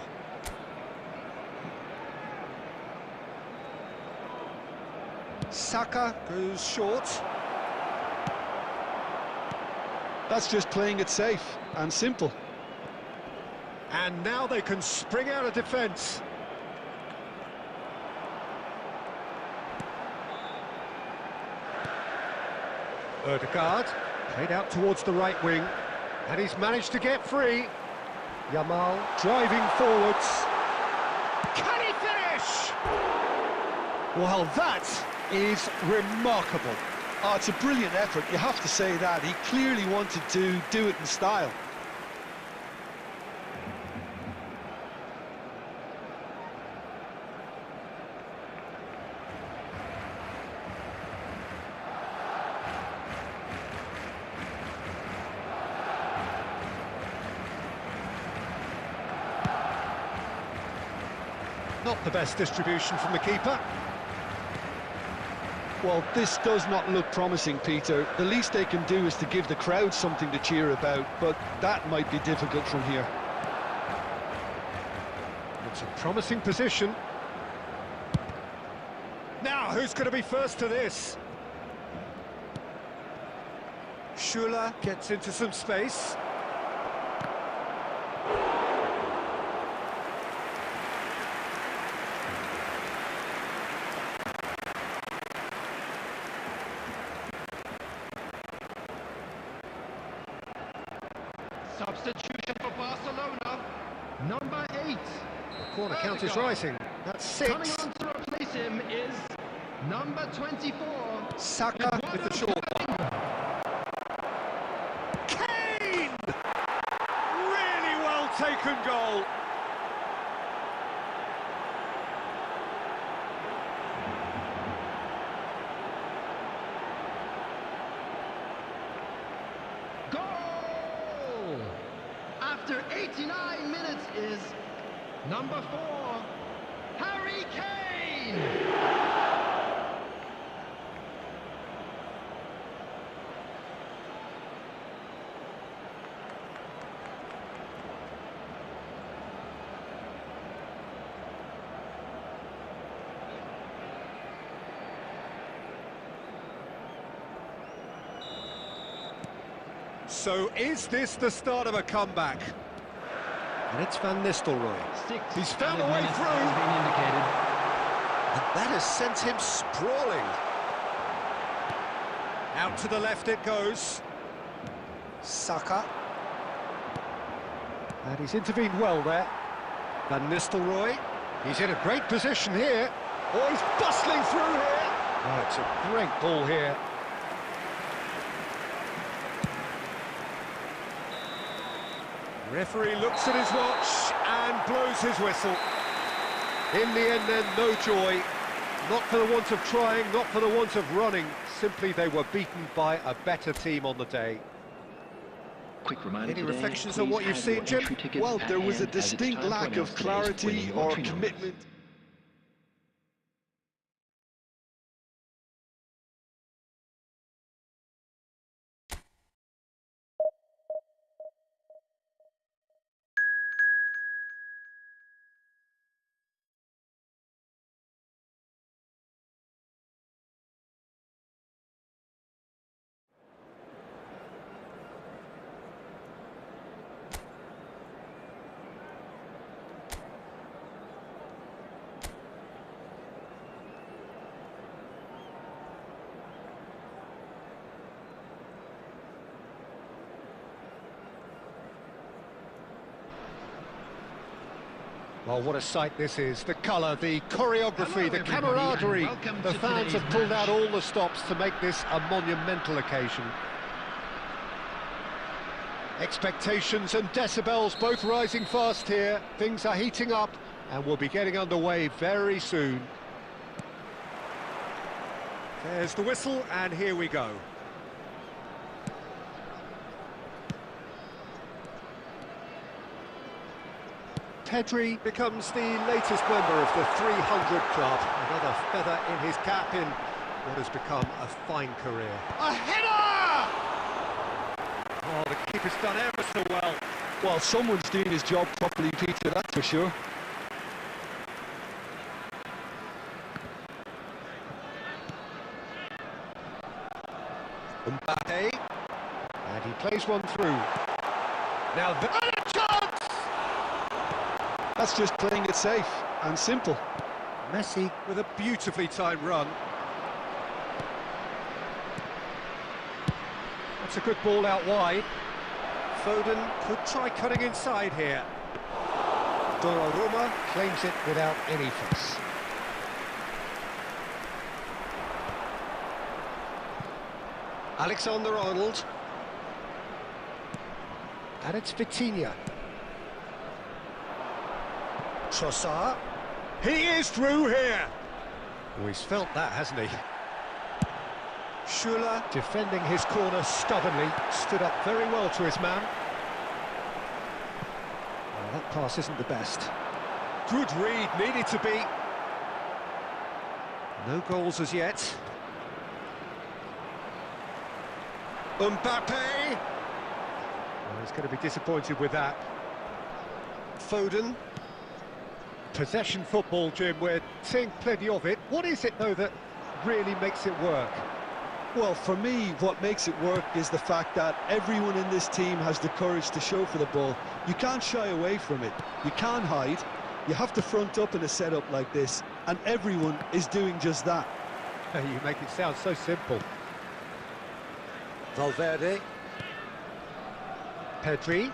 Saka goes short. That's just playing it safe and simple. And now they can spring out of defence. Odegaard played out towards the right wing, and he's managed to get free. Yamal driving forwards. Can he finish? Well, that is remarkable. Oh, it's a brilliant effort, you have to say that. He clearly wanted to do it in style. Not the best distribution from the keeper. Well, this does not look promising, Peter. The least they can do is to give the crowd something to cheer about, but that might be difficult from here. It's a promising position. Now, who's going to be first to this? Schuler gets into some space. Substitution for Barcelona, number 8. The corner count is rising. That's 6. Coming on to replace him is number 24. Saka with the short one. Kane! Really well taken goal. Goal! After 89 minutes is number 4, Harry Kane! So is this the start of a comeback? And it's Van Nistelrooy. He's found a way through. And that has sent him sprawling. Out to the left it goes. Saka. And he's intervened well there. Van Nistelrooy. He's in a great position here. Oh, he's bustling through here. Oh, it's a great ball here. Referee looks at his watch and blows his whistle. In the end then, no joy. Not for the want of trying, not for the want of running. Simply they were beaten by a better team on the day. Quick reminder Any today, reflections on please what you've have seen, your Jim? entry tickets Well, at there was a hand, as it's distinct time to lack announce of today's clarity winning or lottery numbers. commitment. Well, what a sight this is. The colour, the choreography, the camaraderie. The fans have pulled out all the stops to make this a monumental occasion. Expectations and decibels both rising fast here. Things are heating up and we'll be getting underway very soon. There's the whistle and here we go. Pedri becomes the latest member of the 300 club. Another feather in his cap in what has become a fine career. A header! Oh, the keeper's done ever so well. Well, someone's doing his job properly, Peter, that's for sure. Mbappe, and he plays one through. Now the chance! That's just playing it safe and simple. Messi with a beautifully timed run. That's a good ball out wide. Foden could try cutting inside here. Donnarumma claims it without any fuss. Alexander-Arnold. And it's Vitinha. Trossard. He is through here. Oh, he's felt that, hasn't he? Schuller defending his corner stubbornly, stood up very well to his man. Well, that pass isn't the best. Good read, needed to be. No goals as yet. Mbappe! Well, he's going to be disappointed with that. Foden. Possession football, Jim, we're seeing plenty of it. What is it, though, that really makes it work? Well, for me, what makes it work is the fact that everyone in this team has the courage to show for the ball. You can't shy away from it. You can't hide. You have to front up in a setup like this, and everyone is doing just that. You make it sound so simple. Valverde. Pedri.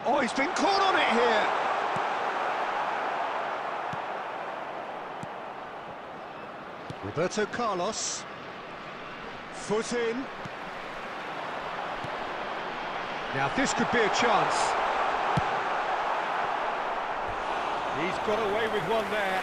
Oh, he's been caught on it here! Roberto Carlos. Foot in. Now this could be a chance. He's got away with one there.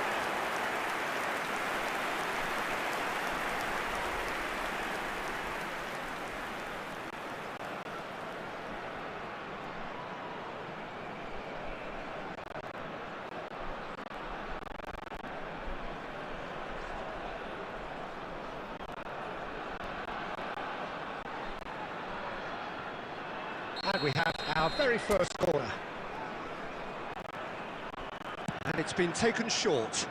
And we have our very first corner. And it's been taken short.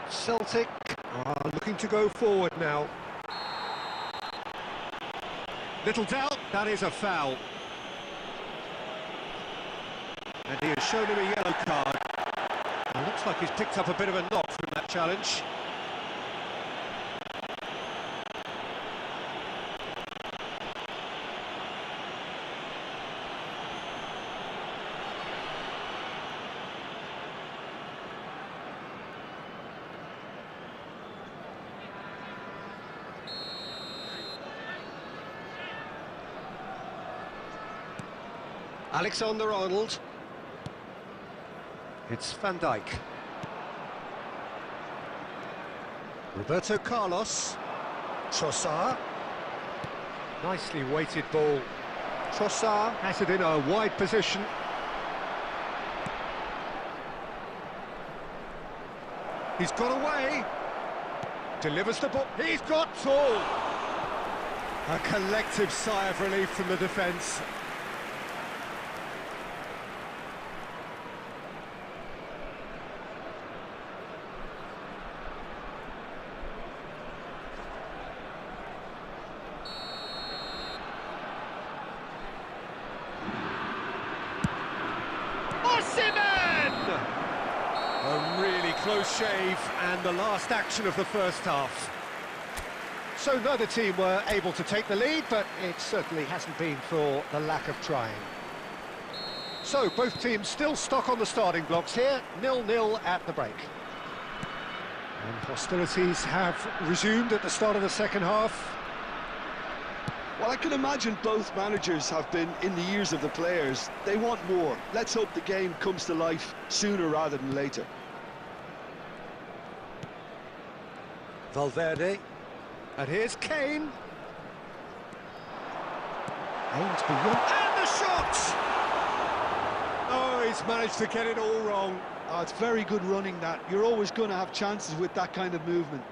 Celtic are looking to go forward now. Little doubt, that is a foul. And he has shown him a yellow card. It looks like he's picked up a bit of a knock from that challenge. Alexander-Arnold. It's Van Dijk. Roberto Carlos. Trossard. Nicely weighted ball. Trossard has it in a wide position. He's got away. Delivers the ball. He's got tall. A collective sigh of relief from the defence. A really close shave, and the last action of the first half. So neither team were able to take the lead, but it certainly hasn't been for the lack of trying. So both teams still stuck on the starting blocks here, 0-0 at the break. And hostilities have resumed at the start of the second half. Well, I can imagine both managers have been in the ears of the players. They want more. Let's hope the game comes to life sooner rather than later. Valverde. And here's Kane. Aims beyond. And the shot! Oh, he's managed to get it all wrong. Oh, it's very good running, that. You're always going to have chances with that kind of movement.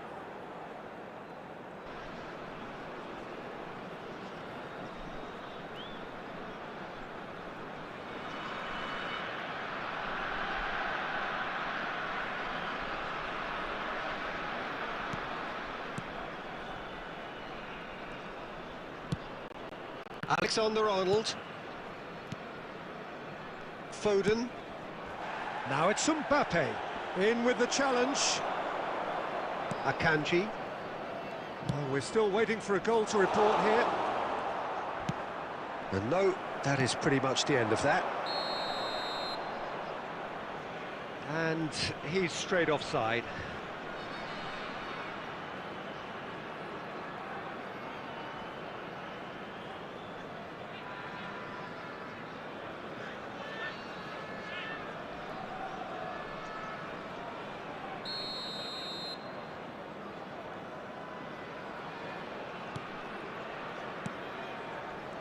Alexander-Arnold. Foden. Now it's Mbappe. In with the challenge. Akanji. Oh, we're still waiting for a goal to report here. And no, that is pretty much the end of that. And he's straight offside.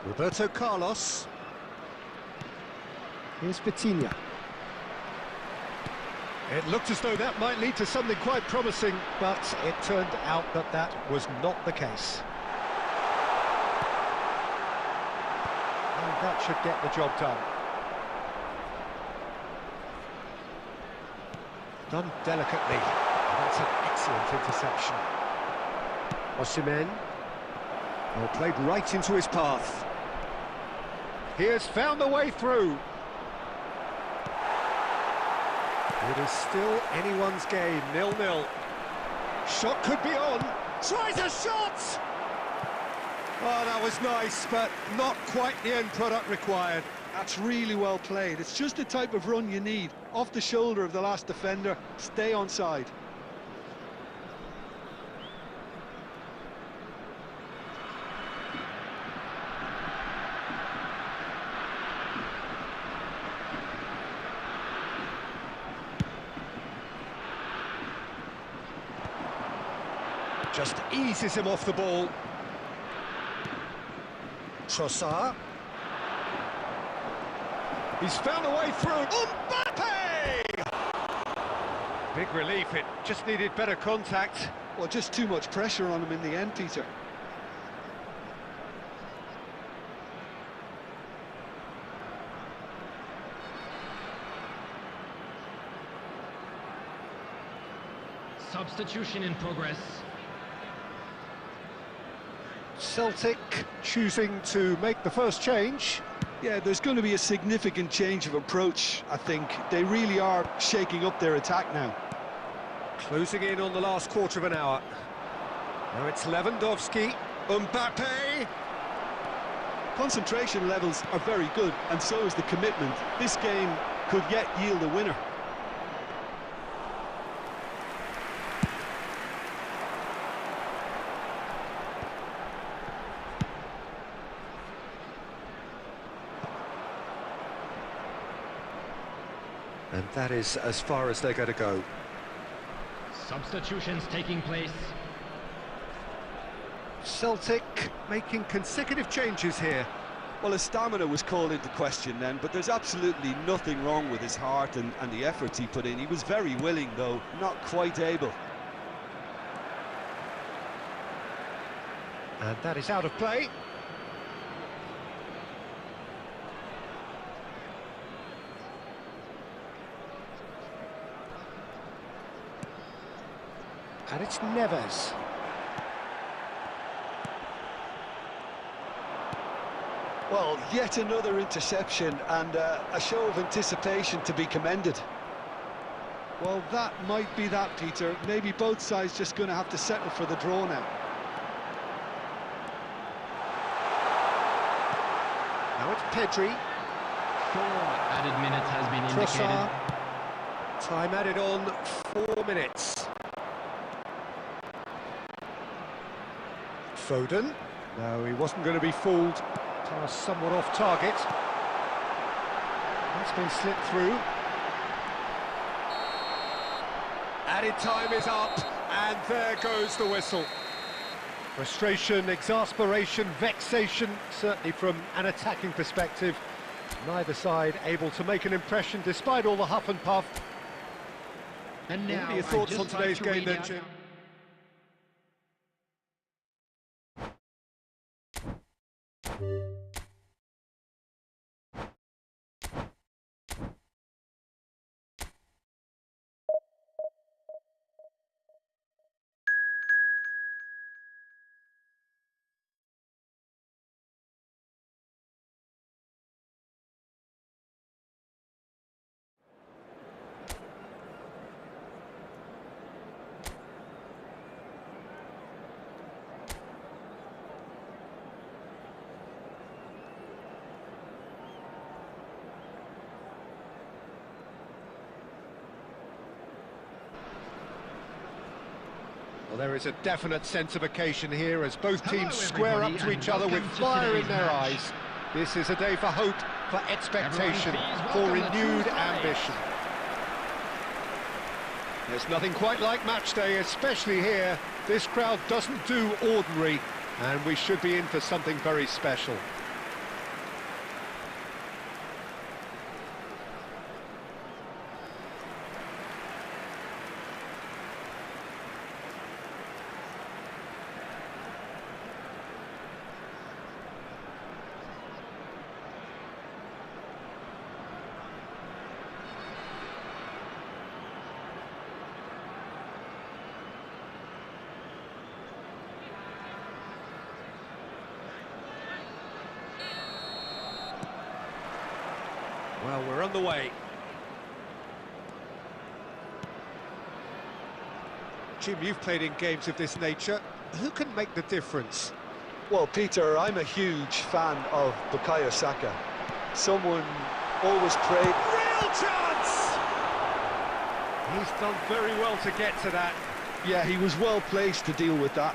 Roberto Carlos. Here's Vitinha. It looked as though that might lead to something quite promising, but it turned out that that was not the case. And that should get the job done. Done delicately. That's an excellent interception. Osimhen. Well, played right into his path. He has found the way through. It is still anyone's game, 0-0. Shot could be on. Tries a shot! Oh, that was nice, but not quite the end product required. That's really well played. It's just the type of run you need. Off the shoulder of the last defender, stay onside. Just eases him off the ball. Trossard. He's found a way through. Mbappe! Big relief, it just needed better contact. Well, just too much pressure on him in the end, Peter. Substitution in progress. Celtic choosing to make the first change. Yeah, there's going to be a significant change of approach, I think. They really are shaking up their attack now. Closing in on the last quarter of an hour. Now it's Lewandowski. Mbappe! Concentration levels are very good, and so is the commitment. This game could yet yield a winner. And that is as far as they're going to go. Substitutions taking place. Celtic making consecutive changes here. Well, his stamina was called into question then, but there's absolutely nothing wrong with his heart and the efforts he put in. He was very willing, though, not quite able. And that is out of play. And it's Neves. Well, yet another interception and a show of anticipation to be commended. Well, that might be that, Peter. Maybe both sides just going to have to settle for the draw now. Now it's Pedri. 4 added minutes has been indicated. Trossard. Time added on, 4 minutes. Foden. No, he wasn't going to be fooled. Pass somewhat off target. That's been slipped through. Added time is up, and there goes the whistle. Frustration, exasperation, vexation, certainly from an attacking perspective. Neither side able to make an impression despite all the huff and puff. And now, What are your thoughts on today's game then, Jim? Well, there is a definite sense of occasion here as both teams square up to each other with fire in their eyes. This is a day for hope, for expectation, for renewed ambition. There's nothing quite like match day, especially here. This crowd doesn't do ordinary, and we should be in for something very special. Well, we're on the way. Jim, you've played in games of this nature. Who can make the difference? Well, Peter, I'm a huge fan of Bukayo Saka. Someone always prayed. Real chance! He's done very well to get to that. Yeah, he was well placed to deal with that.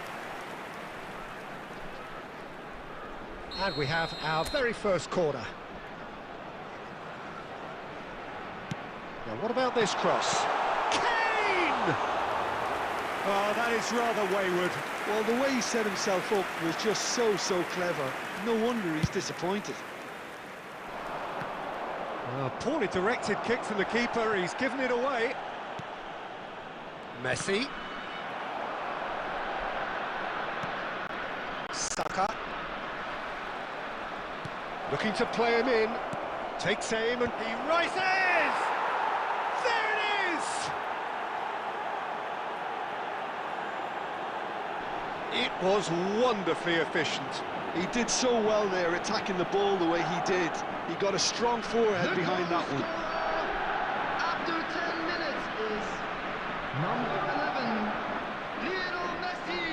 And we have our very first corner. Now, what about this cross? Kane! Oh, that is rather wayward. Well, the way he set himself up was just so clever. No wonder he's disappointed. Poorly directed kick from the keeper, he's given it away. Messi. Saka. Looking to play him in. Takes aim and he rises! There it is! It was wonderfully efficient. He did so well there, attacking the ball the way he did. He got a strong forehead behind that one. After 10 minutes is number 11, Lionel Messi.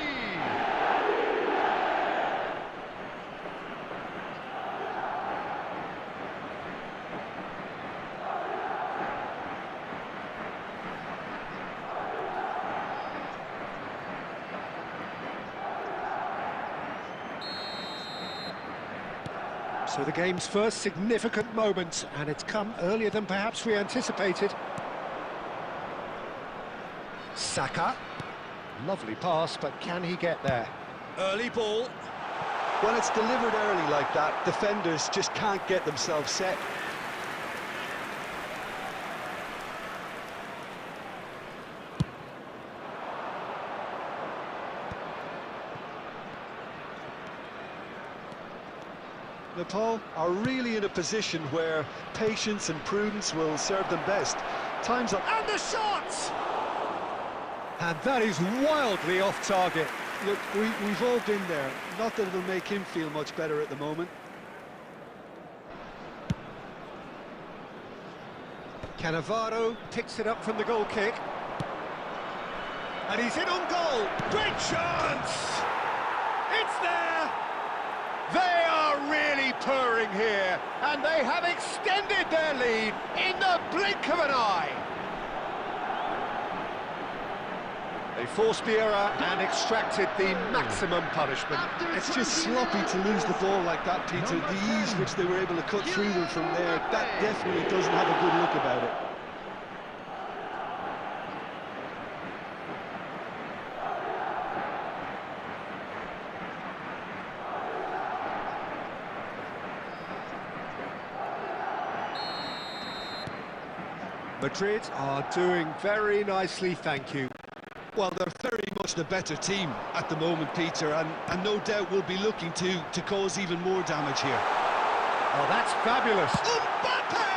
So the game's first significant moment, and it's come earlier than perhaps we anticipated. Saka. Lovely pass, but can he get there? Early ball. When it's delivered early like that, defenders just can't get themselves set. Nepal are really in a position where patience and prudence will serve them best. Time's up. And the shot! And that is wildly off target. Look, we've all been there. Not that it'll make him feel much better at the moment. Cannavaro picks it up from the goal kick. And he's in on goal. Great chance! It's there! They are really purring here, and they have extended their lead in the blink of an eye. They forced the error and extracted the maximum punishment. It's just sloppy to lose the ball like that, Peter. The ease which they were able to cut through them from there, that definitely doesn't have a good look about it. Madrid are doing very nicely, thank you. Well, they're very much the better team at the moment, Peter, and no doubt will be looking to cause even more damage here. Oh, that's fabulous. Mbappe!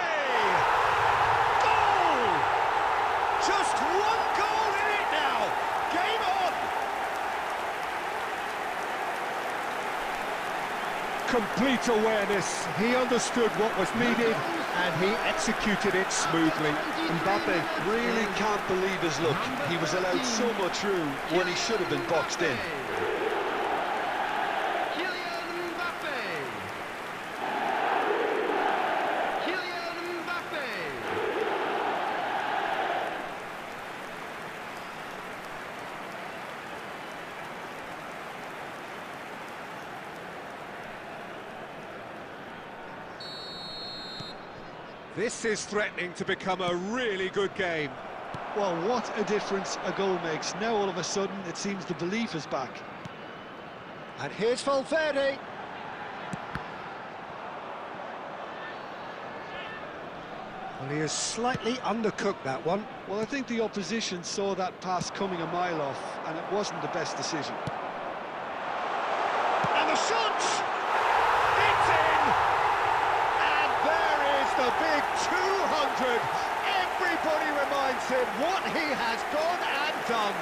Goal! Just one goal in it now. Game on! Complete awareness. He understood what was needed and he executed it smoothly. Mbappe really can't believe his luck. He was allowed so much room when he should have been boxed in. This is threatening to become a really good game. Well, what a difference a goal makes. Now all of a sudden it seems the belief is back. And here's Valverde. Well, he has slightly undercooked that one. Well, I think the opposition saw that pass coming a mile off, and it wasn't the best decision. And the shot! It's in! And there is the big 200. Everybody reminds him what he has gone and done.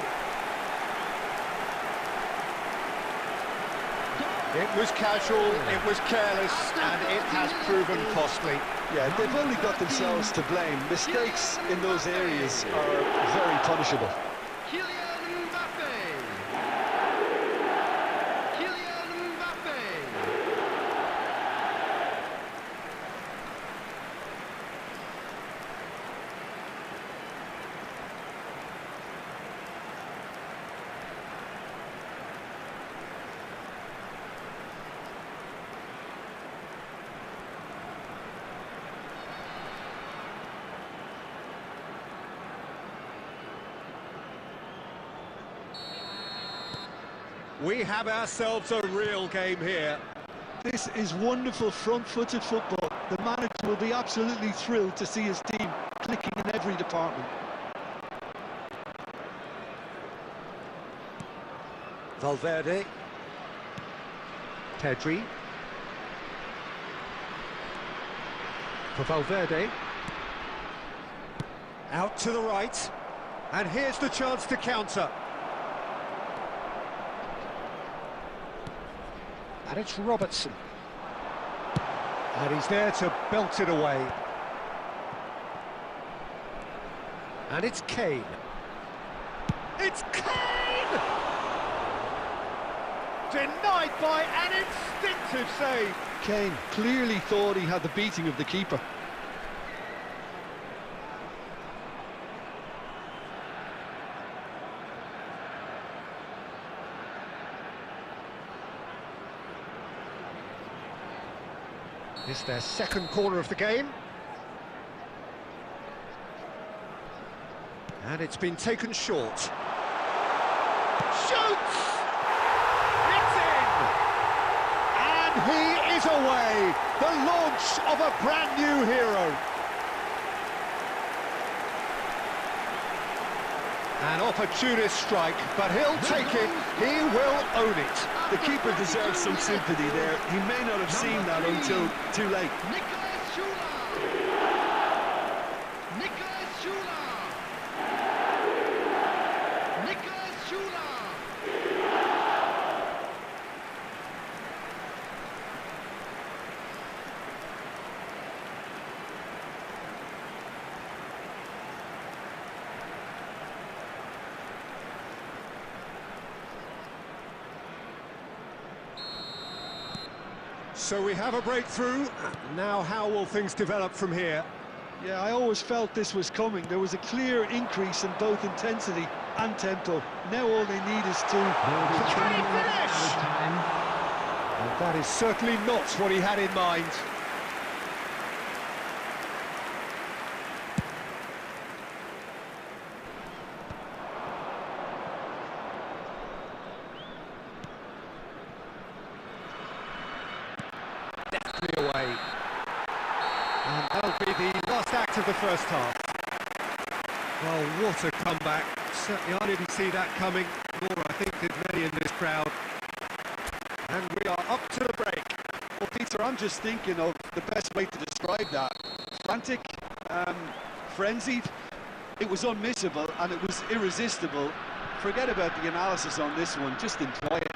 It was casual, it was careless, and it has proven costly. Yeah, they've only got themselves to blame. Mistakes in those areas are very punishable. We have ourselves a real game here. This is wonderful front-footed football. The manager will be absolutely thrilled to see his team clicking in every department. Valverde. Pedri. For Valverde. Out to the right. And here's the chance to counter. And it's Robertson. And he's there to belt it away. And it's Kane. It's Kane! Denied by an instinctive save. Kane clearly thought he had the beating of the keeper. It's their second corner of the game. And it's been taken short. Shoots! It's in! And he is away! The launch of a brand new hero. An opportunist strike, but he'll take it. He will own it. The keeper deserves some sympathy there. He may not have seen that until too late. So we have a breakthrough. Now how will things develop from here? Yeah, I always felt this was coming. There was a clear increase in both intensity and tempo. Now all they need is to... Can he finish? Time. And that is certainly not what he had in mind. Definitely away. And that'll be the last act of the first half. Well, what a comeback. Certainly I didn't see that coming, nor I think did many in this crowd. And we are up to the break. Well, Peter, I'm just thinking of the best way to describe that. Frantic, frenzied. It was unmissable and it was irresistible. Forget about the analysis on this one, just enjoy it.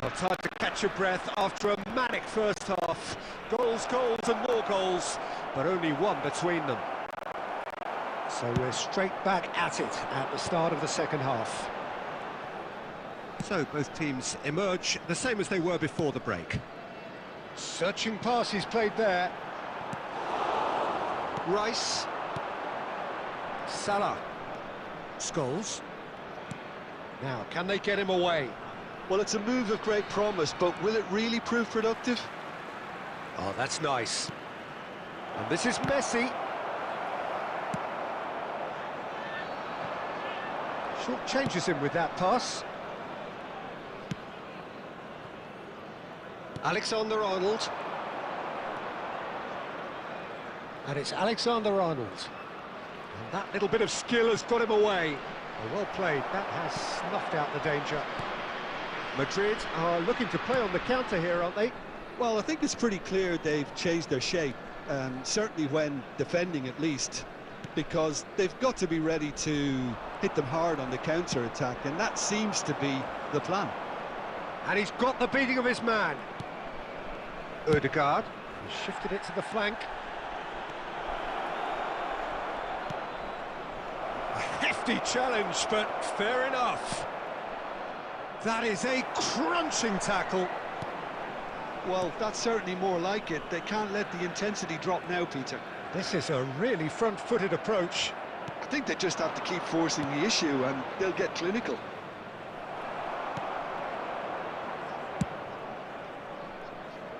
Well, time to catch your breath after a manic first half. Goals, goals and more goals, but only one between them. So we're straight back at it at the start of the second half. So both teams emerge the same as they were before the break. Searching passes played there. Rice. Salah. Scholes. Now, can they get him away? Well, it's a move of great promise, but will it really prove productive? Oh, that's nice. And this is Messi. Short changes him with that pass. Alexander-Arnold. And it's Alexander-Arnold. And that little bit of skill has got him away. Oh, well played. That has snuffed out the danger. Madrid are looking to play on the counter here, aren't they? Well, I think it's pretty clear they've changed their shape, certainly when defending at least, because they've got to be ready to hit them hard on the counter-attack, and that seems to be the plan. And he's got the beating of his man. Odegaard, he shifted it to the flank. A hefty challenge, but fair enough. That is a crunching tackle. Well, that's certainly more like it. They can't let the intensity drop now, Peter. This is a really front-footed approach. I think they just have to keep forcing the issue and they'll get clinical.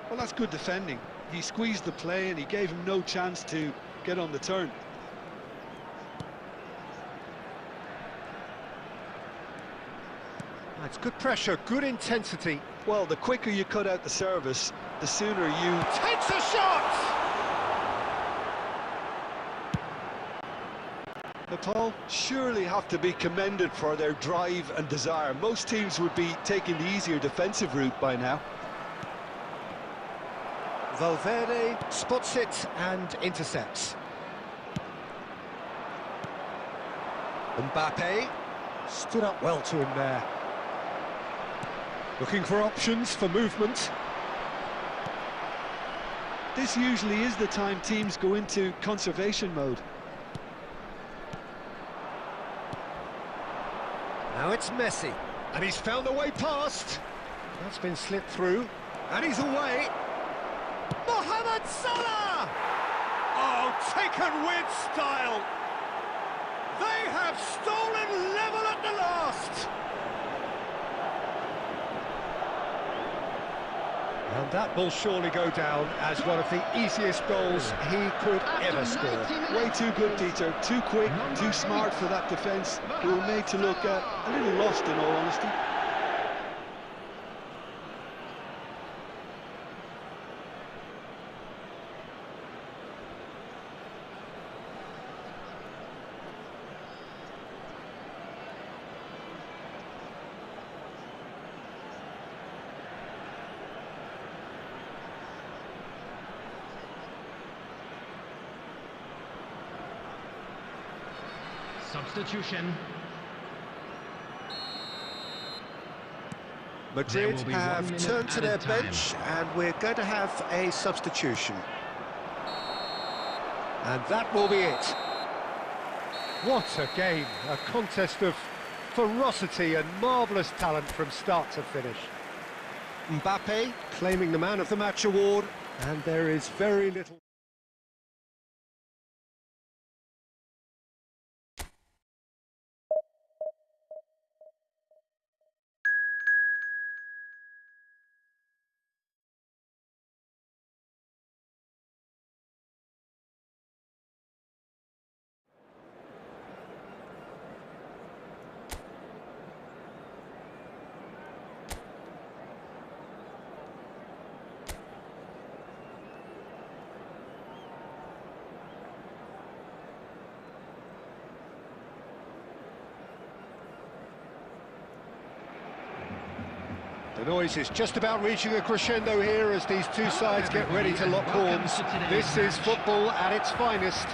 Well, that's good defending. He squeezed the play and he gave him no chance to get on the turn. That's good pressure, good intensity. Well, the quicker you cut out the service, the sooner you... Takes a shot! Nepal surely have to be commended for their drive and desire. Most teams would be taking the easier defensive route by now. Valverde spots it and intercepts. Mbappe stood up well to him there. Looking for options for movement. This usually is the time teams go into conservation mode. Now it's Messi, and he's found the way past. That's been slipped through, and he's away. Mohamed Salah! Oh, taken with style. They have stolen level at the last. And that will surely go down as one of the easiest goals he could ever score. Way too good, Peter. Too quick, too smart for that defence. They were made to look a little lost, in all honesty. Substitution. Madrid have turned to their bench and we're going to have a substitution. And that will be it. What a game, a contest of ferocity and marvellous talent from start to finish. Mbappe claiming the Man of the Match award, and there is very little... The noise is just about reaching a crescendo here as these two sides get ready to lock horns. This is football at its finest.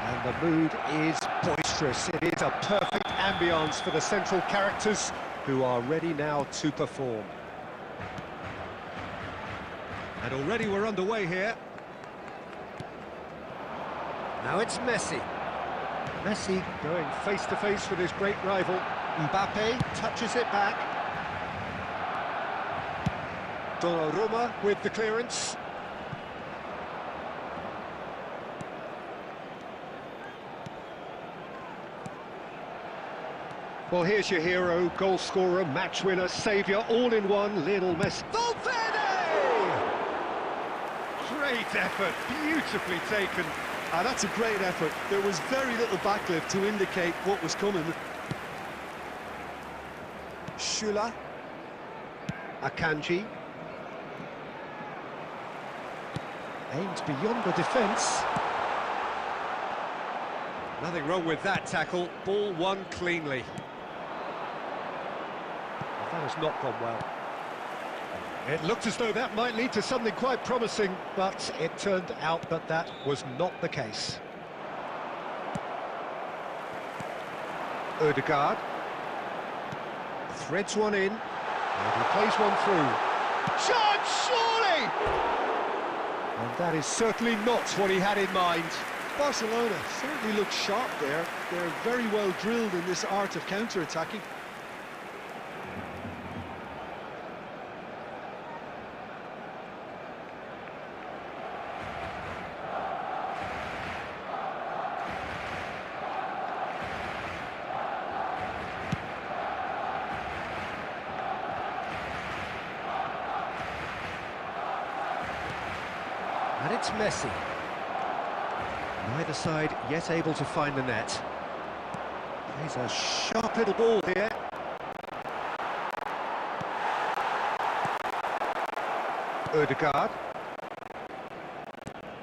And the mood is boisterous. It is a perfect ambience for the central characters who are ready now to perform. And already we're underway here. Now it's Messi. Messi going face-to-face with his great rival. Mbappe touches it back. Donnarumma with the clearance. Well, here's your hero, goal scorer, match winner, saviour, all in one, Lionel Messi. Valverde! Great effort, beautifully taken. That's a great effort. There was very little backlift to indicate what was coming. Shula, Akanji, aims beyond the defence. Nothing wrong with that tackle, ball won cleanly. Well, that has not gone well. It looked as though that might lead to something quite promising, but it turned out that that was not the case. Odegaard threads one in, and he plays one through. Shot, surely! And that is certainly not what he had in mind. Barcelona certainly look sharp there. They're very well drilled in this art of counter-attacking. And it's Messi. Neither side yet able to find the net. Plays a sharp little ball here. Odegaard.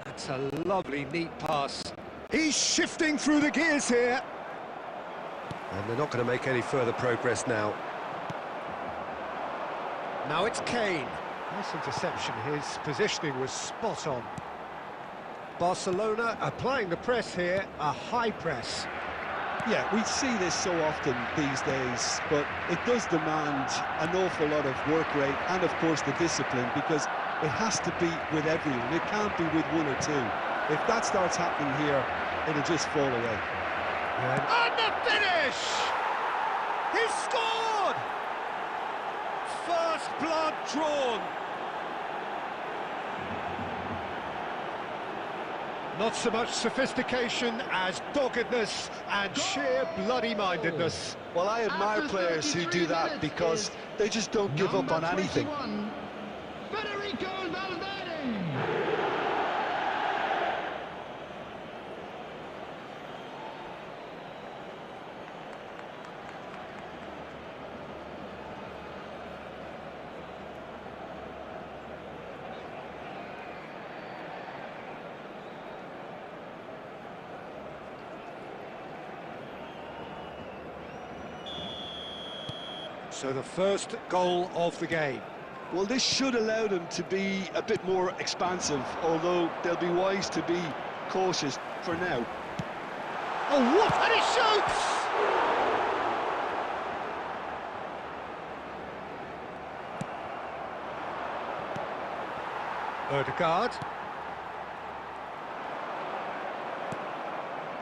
That's a lovely, neat pass. He's shifting through the gears here. And they're not going to make any further progress now. Now it's Kane. Nice interception, his positioning was spot on. Barcelona applying the press here, a high press. Yeah, we see this so often these days, but it does demand an awful lot of work rate and, of course, the discipline, because it has to be with everyone. It can't be with one or two. If that starts happening here, it'll just fall away. And the finish! He scored! First blood drawn. Not so much sophistication as doggedness and sheer bloody-mindedness. Well, I admire players who do that because they just don't give up on anything. So the first goal of the game. Well, this should allow them to be a bit more expansive, although they'll be wise to be cautious for now. Oh, what? And he shoots! Odegaard.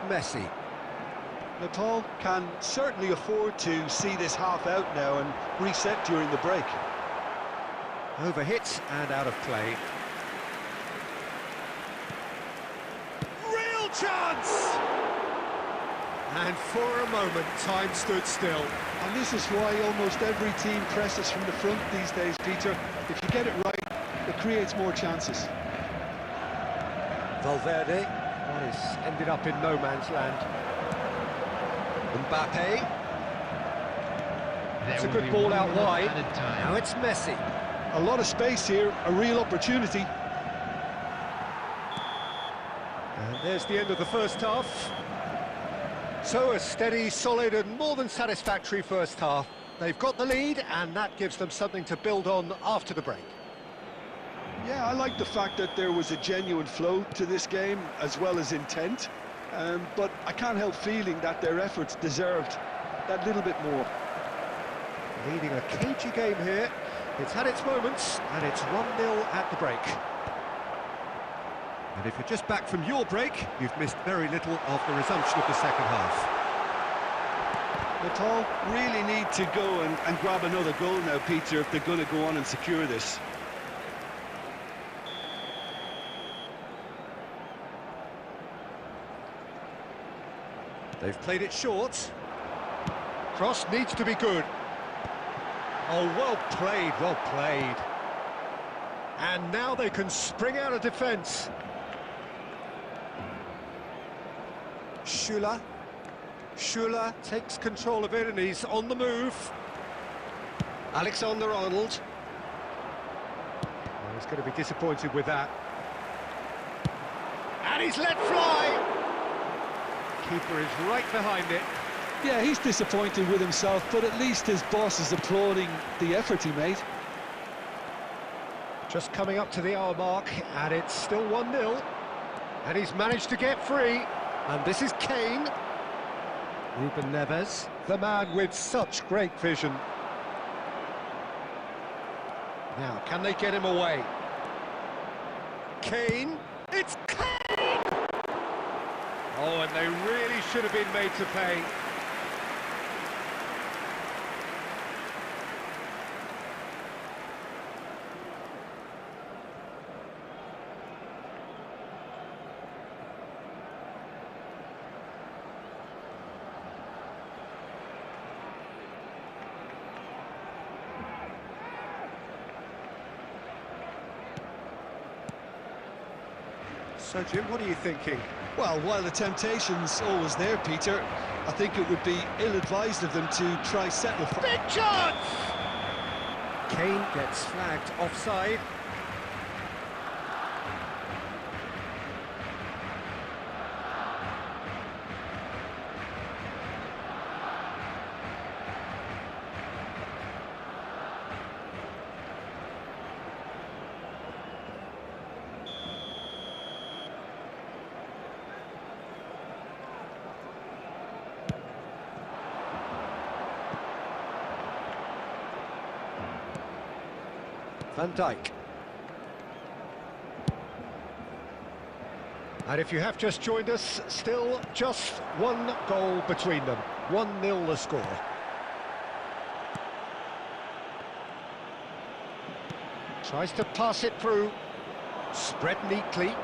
Messi. Nepal can certainly afford to see this half out now and reset during the break. Overhit and out of play. Real chance! And for a moment, time stood still. And this is why almost every team presses from the front these days, Peter. If you get it right, it creates more chances. Valverde, one has ended up in no man's land. Mbappe. It's a good ball out wide. Now it's Messi. A lot of space here, a real opportunity. And there's the end of the first half. So a steady, solid and more than satisfactory first half. They've got the lead and that gives them something to build on after the break. Yeah, I like the fact that there was a genuine flow to this game as well as intent. But I can't help feeling that their efforts deserved that little bit more. Leading a cagey game here. It's had its moments and it's 1-0 at the break. And if you're just back from your break, you've missed very little of the resumption of the second half. Nepal really need to go and grab another goal now, Peter, if they're going to go on and secure this. They've played it short. Cross needs to be good. Oh, well played, well played. And now they can spring out of defence. Schüller takes control of it and he's on the move. Alexander-Arnold. Well, he's going to be disappointed with that. And he's let fly! Keeper is right behind it. Yeah, he's disappointed with himself, but at least his boss is applauding the effort he made. Just coming up to the hour mark, and it's still 1-0. And he's managed to get free. And this is Kane. Ruben Neves, the man with such great vision. Now, can they get him away? Kane. It's Kane! Oh, and they really should have been made to pay. So, Jim, what are you thinking? Well, while the temptation's always there, Peter, I think it would be ill-advised of them to try settle for... Big chance! Kane gets flagged offside. Van Dijk. And if you have just joined us, still just one goal between them. 1-0 the score. Tries to pass it through. Spread neatly.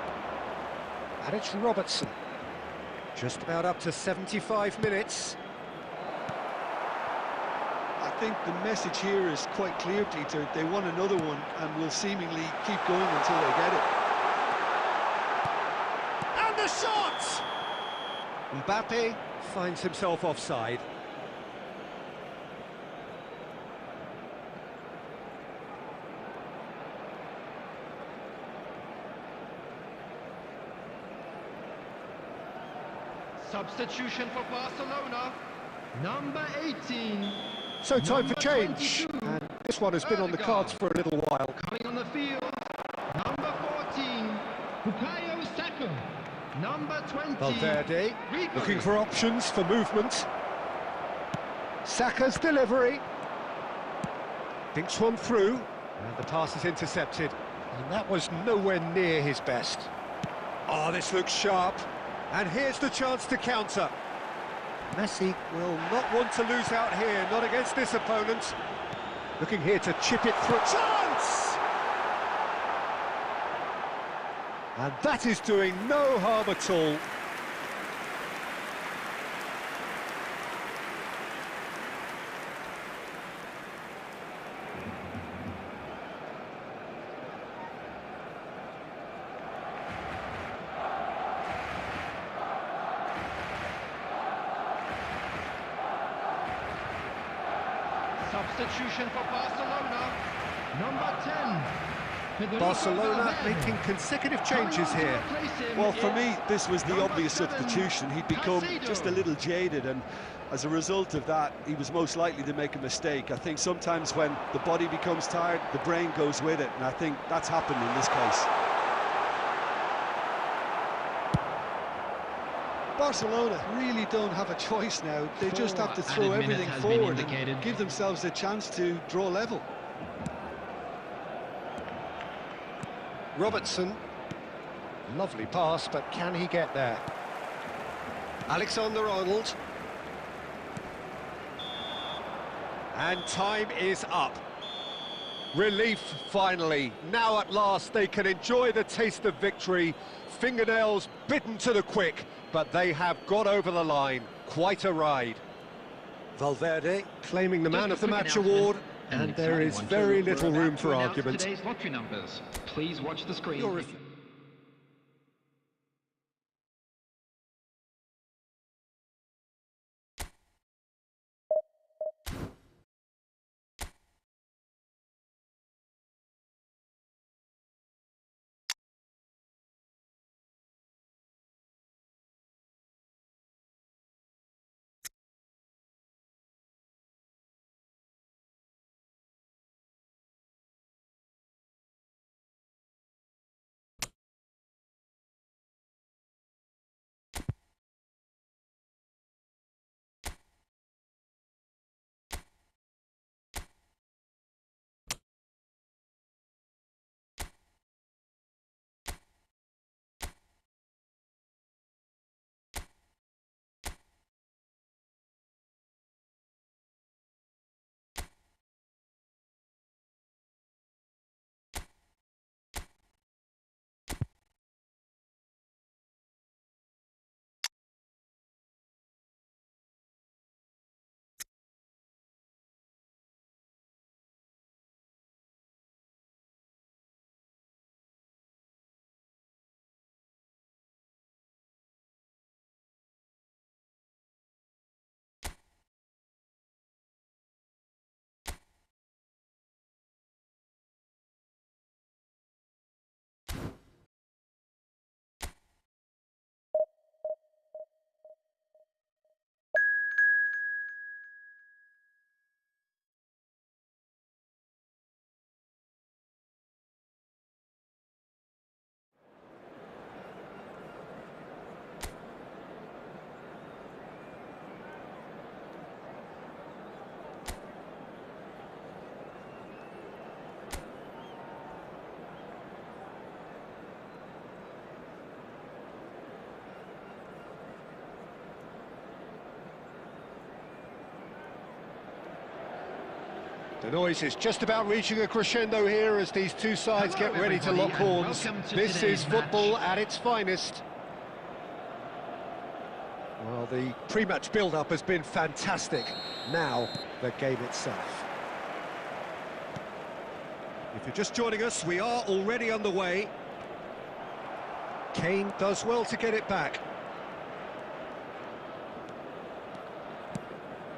And it's Robertson. Just about up to 75 minutes. I think the message here is quite clear, Peter. They want another one and will seemingly keep going until they get it. And the shot! Mbappe finds himself offside. Substitution for Barcelona, number 18. So time for change, and this one has been on the cards for a little while. Coming on the field, number 14, Bukayo Saka, number 20. Valverde looking for options for movement. Saka's delivery. Dinks one through, and the pass is intercepted. And that was nowhere near his best. Oh, this looks sharp. And here's the chance to counter. Messi will not want to lose out here, not against this opponent. Looking here to chip it through. Chance! And that is doing no harm at all. Substitution for Barcelona. Number 10. Barcelona making consecutive changes here. Well, for me, this was the obvious substitution. He'd become just a little jaded, and as a result of that, he was most likely to make a mistake. I think sometimes when the body becomes tired, the brain goes with it, and I think that's happened in this case. Barcelona really don't have a choice now. They just have to throw everything forward and give themselves a chance to draw level. Robertson, lovely pass, but can he get there? Alexander-Arnold. And time is up. Relief, finally. Now at last they can enjoy the taste of victory. Fingernails bitten to the quick, but they have got over the line. Quite a ride. Valverde claiming the Man of the Match award, and there is very little room for argument. Today's lottery numbers. Please watch the screen. The noise is just about reaching a crescendo here as these two sides get ready to lock horns. This is football at its finest. Well, the pre-match build-up has been fantastic. Now, the game itself. If you're just joining us, we are already underway. Kane does well to get it back.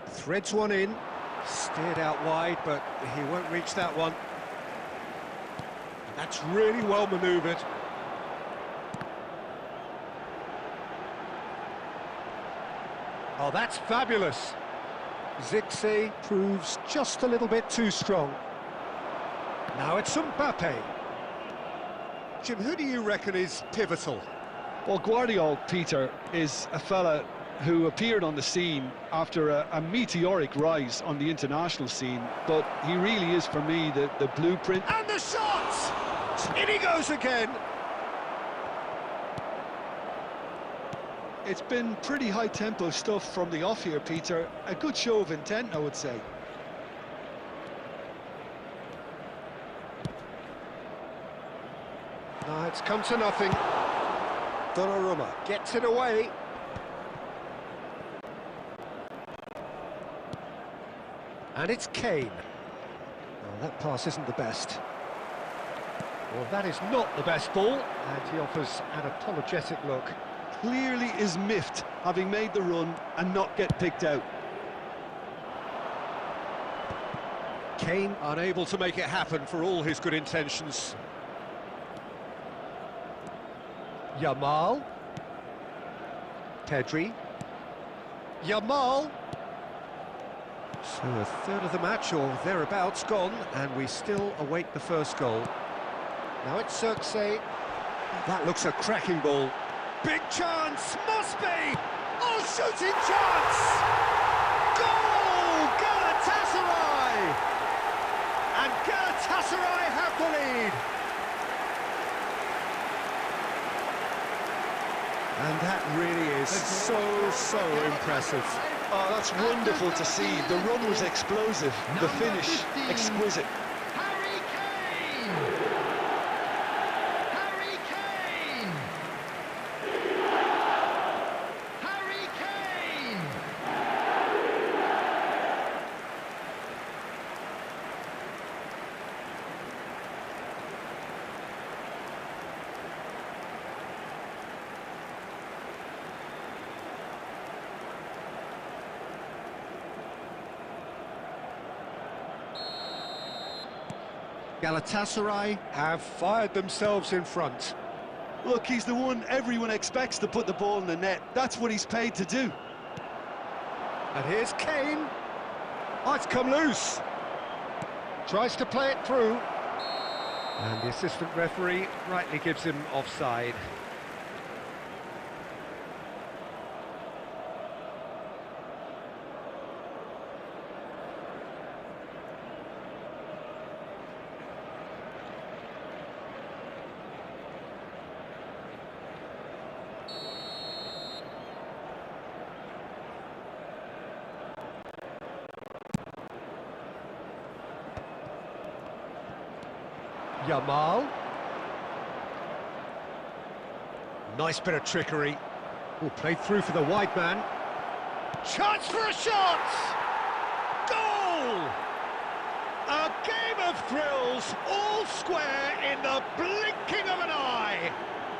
Threads one in. Steered out wide, but he won't reach that one. That's really well manoeuvred. Oh, that's fabulous. Zirkzee proves just a little bit too strong. Now it's Mbappe. Jim, who do you reckon is pivotal? Well, Guardiola, Peter, is a fella who appeared on the scene after a meteoric rise on the international scene, but he really is, for me, the blueprint. And the shot! In he goes again! It's been pretty high-tempo stuff from the off here, Peter. A good show of intent, I would say. No, it's come to nothing. Donnarumma gets it away. And it's Kane. Well, that pass isn't the best. Well, that is not the best ball, and he offers an apologetic look. Clearly is miffed, having made the run and not get picked out. Kane unable to make it happen for all his good intentions. Yamal. Pedri. Yamal. So a third of the match, or thereabouts, gone, and we still await the first goal. Now it's Xerxes. That looks a cracking ball. Big chance, must be! Oh, shooting chance! Goal! Galatasaray! And Galatasaray have the lead. And that really is so impressive. Oh, that's wonderful to see. The run was explosive, the finish exquisite. Harry Kane! Harry Kane! Harry Kane! Galatasaray have fired themselves in front. Look, he's the one everyone expects to put the ball in the net. That's what he's paid to do. And here's Kane. Oh, it's come loose. Tries to play it through. And the assistant referee rightly gives him offside. Yamal. Nice bit of trickery. Oh, played through for the wide man. Chance for a shot! Goal! A game of thrills, all square in the blinking of an eye.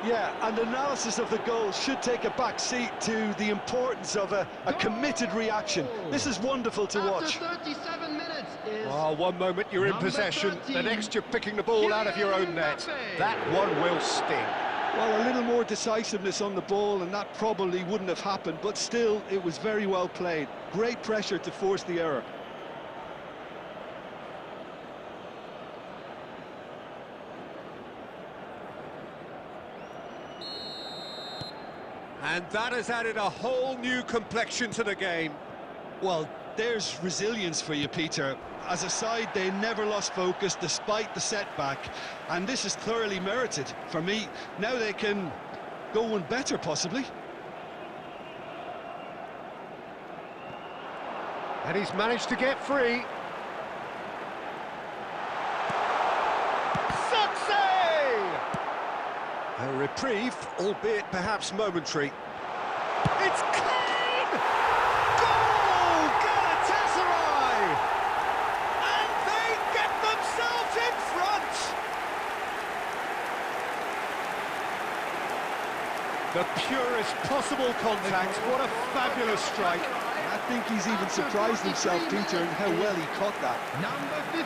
Yeah, and analysis of the goal should take a back seat to the importance of a committed reaction. This is wonderful to watch. After 37 minutes is... Oh, one moment you're in Number possession, 13, the next you're picking the ball out of your own net. Mbappe. That one will sting. Well, a little more decisiveness on the ball and that probably wouldn't have happened, but still, it was very well played. Great pressure to force the error. And that has added a whole new complexion to the game. Well, there's resilience for you, Peter. As a side, they never lost focus despite the setback, and this is thoroughly merited for me. Now they can go one better, possibly. And he's managed to get free. Success! A reprieve, albeit perhaps momentary. It's Kane! Goal! Galatasaray! And they get themselves in front! The purest possible contact. What a fabulous strike. I think he's even surprised himself, Peter, in how well he caught that. Number 15,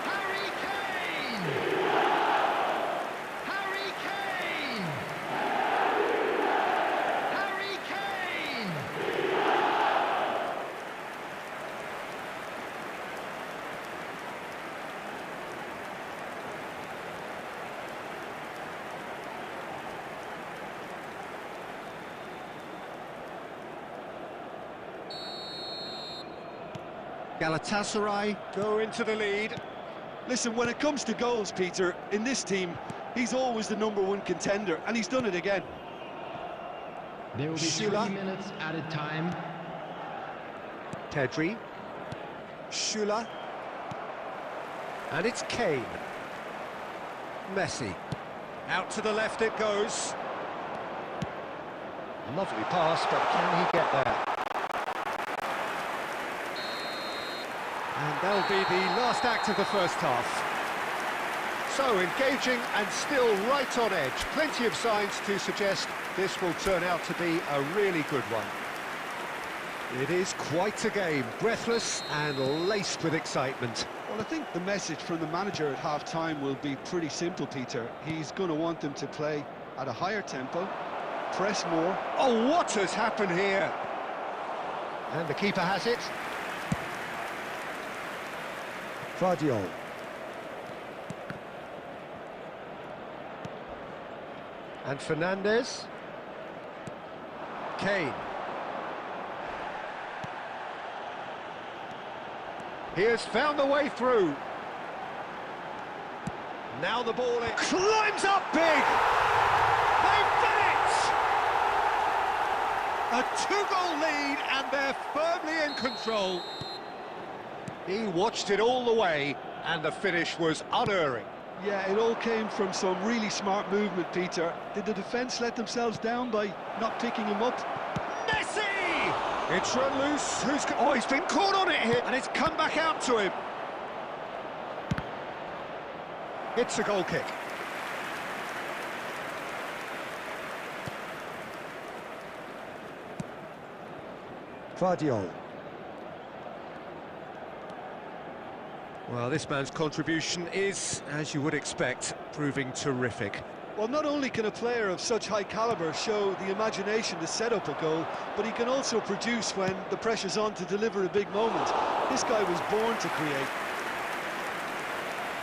Harry Kane! Harry Kane! Harry Kane! Galatasaray go into the lead. Listen, when it comes to goals, Peter, in this team, he's always the #1 contender, and he's done it again. There will be Schüller. 3 minutes added time. Pedri. Schüller. And it's Kane. Messi. Out to the left it goes. A lovely pass, but can he get there? And that'll be the last act of the first half. So, engaging and still right on edge. Plenty of signs to suggest this will turn out to be a really good one. It is quite a game, breathless and laced with excitement. Well, I think the message from the manager at half-time will be pretty simple, Peter. He's going to want them to play at a higher tempo, press more. Oh, what has happened here? And the keeper has it. Vardiol. And Fernandez. Kane. He has found the way through. Now the ball in. Climbs up big! They've done it! A 2-goal lead and they're firmly in control. He watched it all the way and the finish was unerring. Yeah, it all came from some really smart movement, Peter. Did the defence let themselves down by not picking him up? Messi! It's run loose. Oh, he's been caught on it here, and it's come back out to him. It's a goal kick. Vardiol. Well, this man's contribution is, as you would expect, proving terrific. Well, not only can a player of such high calibre show the imagination to set up a goal, but he can also produce when the pressure's on to deliver a big moment. This guy was born to create.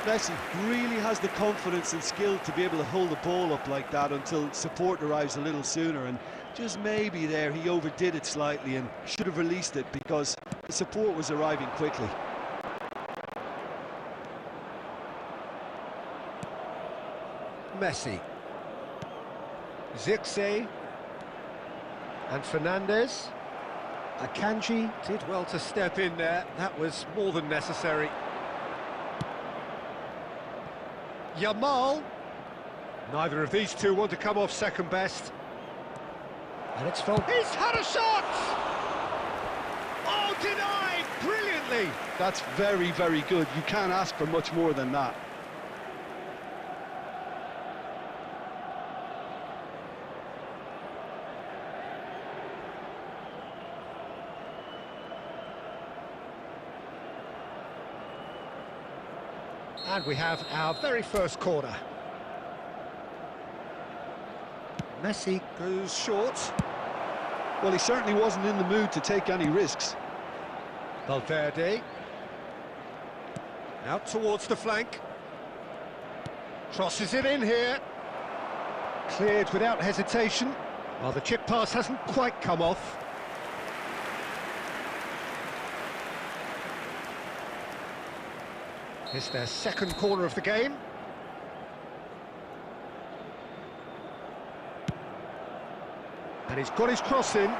Messi really has the confidence and skill to be able to hold the ball up like that until support arrives a little sooner, and just maybe there he overdid it slightly and should have released it because the support was arriving quickly. Messi. Zirkzee. And Fernandez. Akanji did well to step in there. That was more than necessary. Yamal. Neither of these two want to come off second best. And it's felt. He's had a shot! Oh, denied! Brilliantly! That's very, very good. You can't ask for much more than that. And we have our very first corner. Messi goes short. Well, he certainly wasn't in the mood to take any risks. Valverde. Out towards the flank. Crosses it in here. Cleared without hesitation. Well, the chip pass hasn't quite come off. It's their second corner of the game. And he's got his cross in.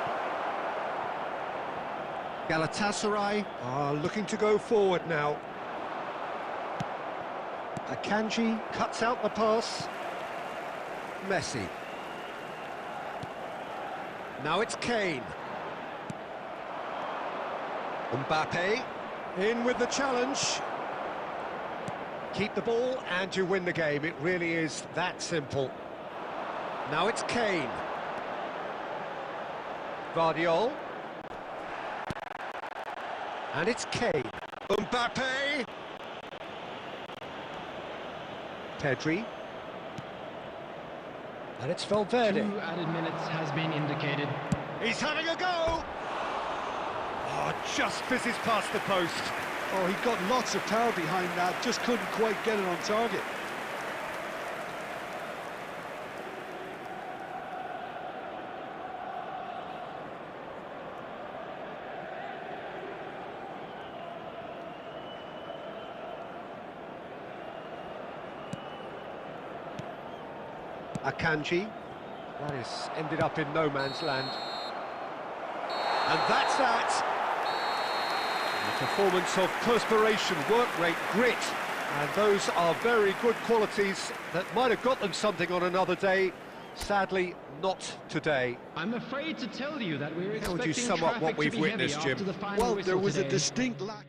Galatasaray are looking to go forward now. Akanji cuts out the pass. Messi. Now it's Kane. Mbappe in with the challenge. Keep the ball and you win the game. It really is that simple. Now it's Kane. Vardiol. And it's Kane. Mbappe. Pedri. And it's Valverde. 2 added minutes has been indicated. He's having a go! Oh, just fizzes past the post. Oh, he got lots of power behind that, just couldn't quite get it on target. Akanji. That is ended up in no man's land. And that's that. A performance of perspiration, work rate, grit. And those are very good qualities that might have got them something on another day. Sadly, not today. I'm afraid to tell you that we're How would expecting you sum up what traffic we've to be heavy witnessed, Jim? after the final Well, whistle there was a today. distinct lack.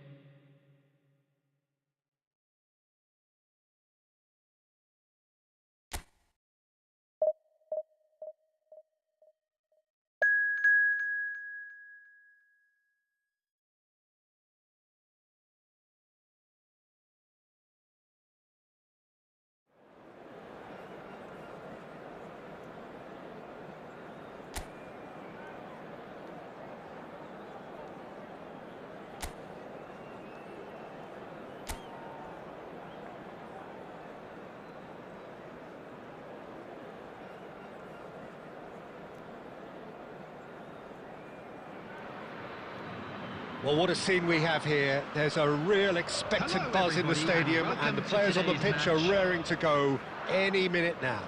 Well, what a scene we have here. There's a real expectant Hello, buzz in the everybody, stadium, and and the welcome to players on the today's pitch are match. raring to go any minute now.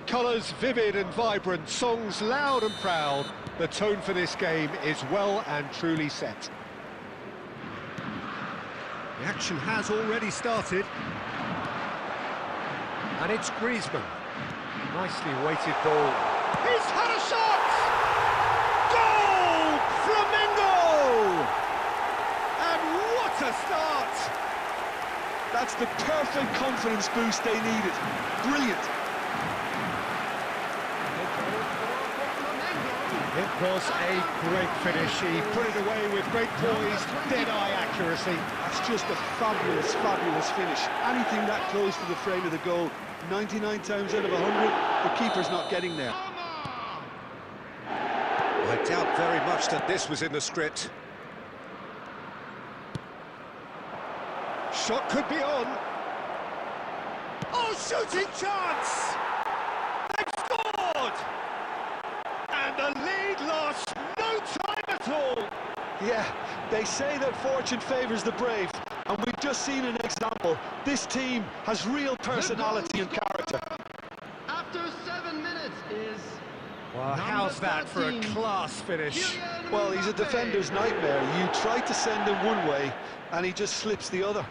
Colours vivid and vibrant, songs loud and proud. The tone for this game is well and truly set. The action has already started. And it's Griezmann. Nicely weighted ball. He's had a shot! Goal! Flamengo! And what a start! That's the perfect confidence boost they needed. Brilliant. It was a great finish. He put it away with great poise, dead-eye accuracy. That's just a fabulous, fabulous finish. Anything that close to the frame of the goal, 99 times out of 100, the keeper's not getting there. I doubt very much that this was in the script. Shot could be on. Oh, shooting chance! They've scored! And the lead lost no time at all. Yeah, they say that fortune favours the brave, and we've just seen an example. This team has real personality and character. After 7 minutes is... Well, how's that for a 13, class finish? Well, he's a defender's nightmare. You try to send him one way, and he just slips the other.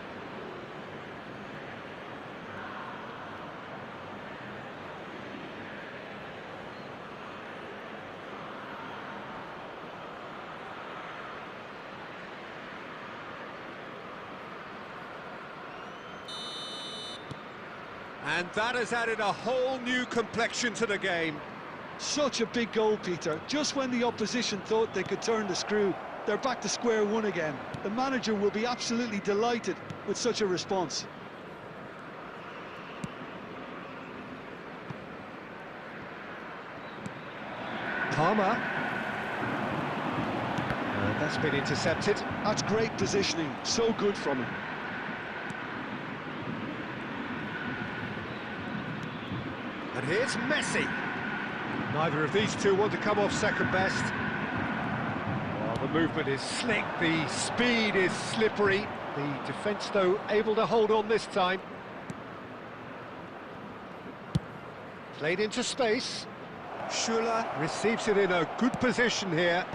And that has added a whole new complexion to the game. Such a big goal, Peter. Just when the opposition thought they could turn the screw, they're back to square one again. The manager will be absolutely delighted with such a response. Palmer. And that's been intercepted. That's great positioning. So good from him. And here's Messi. Neither of these two want to come off second best. Well, the movement is slick, the speed is slippery. The defence, though, able to hold on this time. Played into space. Schuller receives it in a good position here.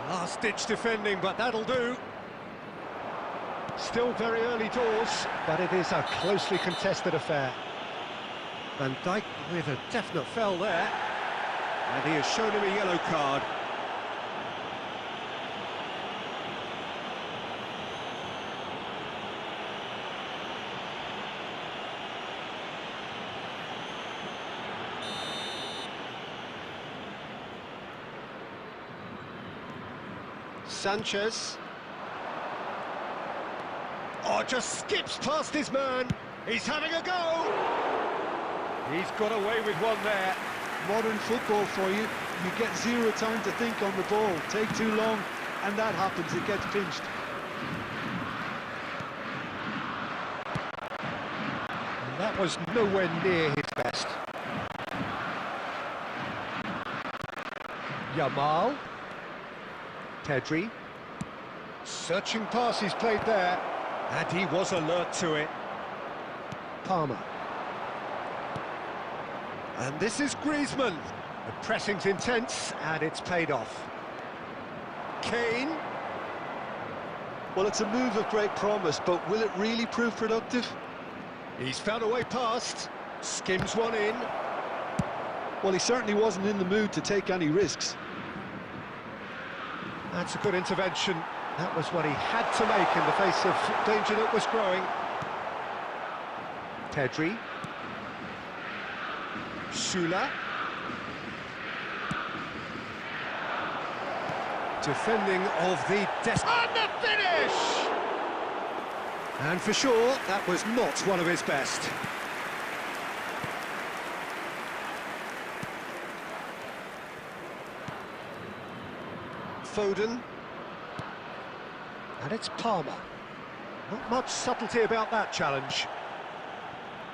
Last-ditch defending, but that'll do. Still very early doors, but it is a closely contested affair. Van Dijk with a definite foul there, and he has shown him a yellow card. Sanchez. Oh, just skips past his man. He's having a go. He's got away with one there. Modern football for you. You get zero time to think on the ball. Take too long, and that happens. It gets pinched. And that was nowhere near his best. Yamal. Pedri. Searching pass he's played there. And he was alert to it. Palmer. And this is Griezmann. The pressing's intense, and it's paid off. Kane. Well, it's a move of great promise, but will it really prove productive? He's found a way past. Skims one in. Well, he certainly wasn't in the mood to take any risks. That's a good intervention. That was what he had to make in the face of danger that was growing. Pedri. Schüller. Defending of the and the finish! And for sure, that was not one of his best. Foden. And it's Palmer. Not much subtlety about that challenge.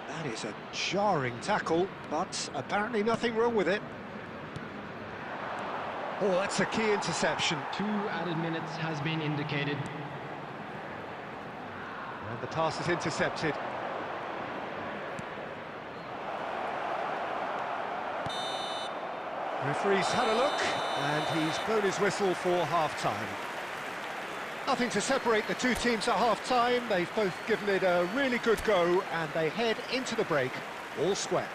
That is a jarring tackle, but apparently nothing wrong with it. Oh, that's a key interception. 2 added minutes has been indicated. And the pass is intercepted. Referee's had a look, and he's blown his whistle for half-time. Nothing to separate the two teams at half-time. They've both given it a really good go, and they head into the break all square.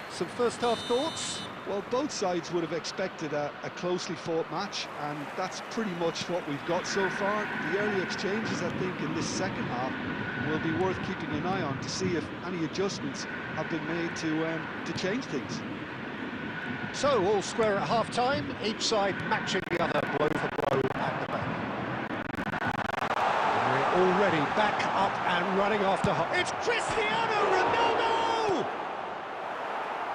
Some first-half thoughts? Well, both sides would have expected a closely fought match, and that's pretty much what we've got so far. The early exchanges, I think, in this second half will be worth keeping an eye on to see if any adjustments have been made to change things. So, all square at half-time, each side matching the other blow for blow at the back. We're already back up and running after half. It's Cristiano Ronaldo!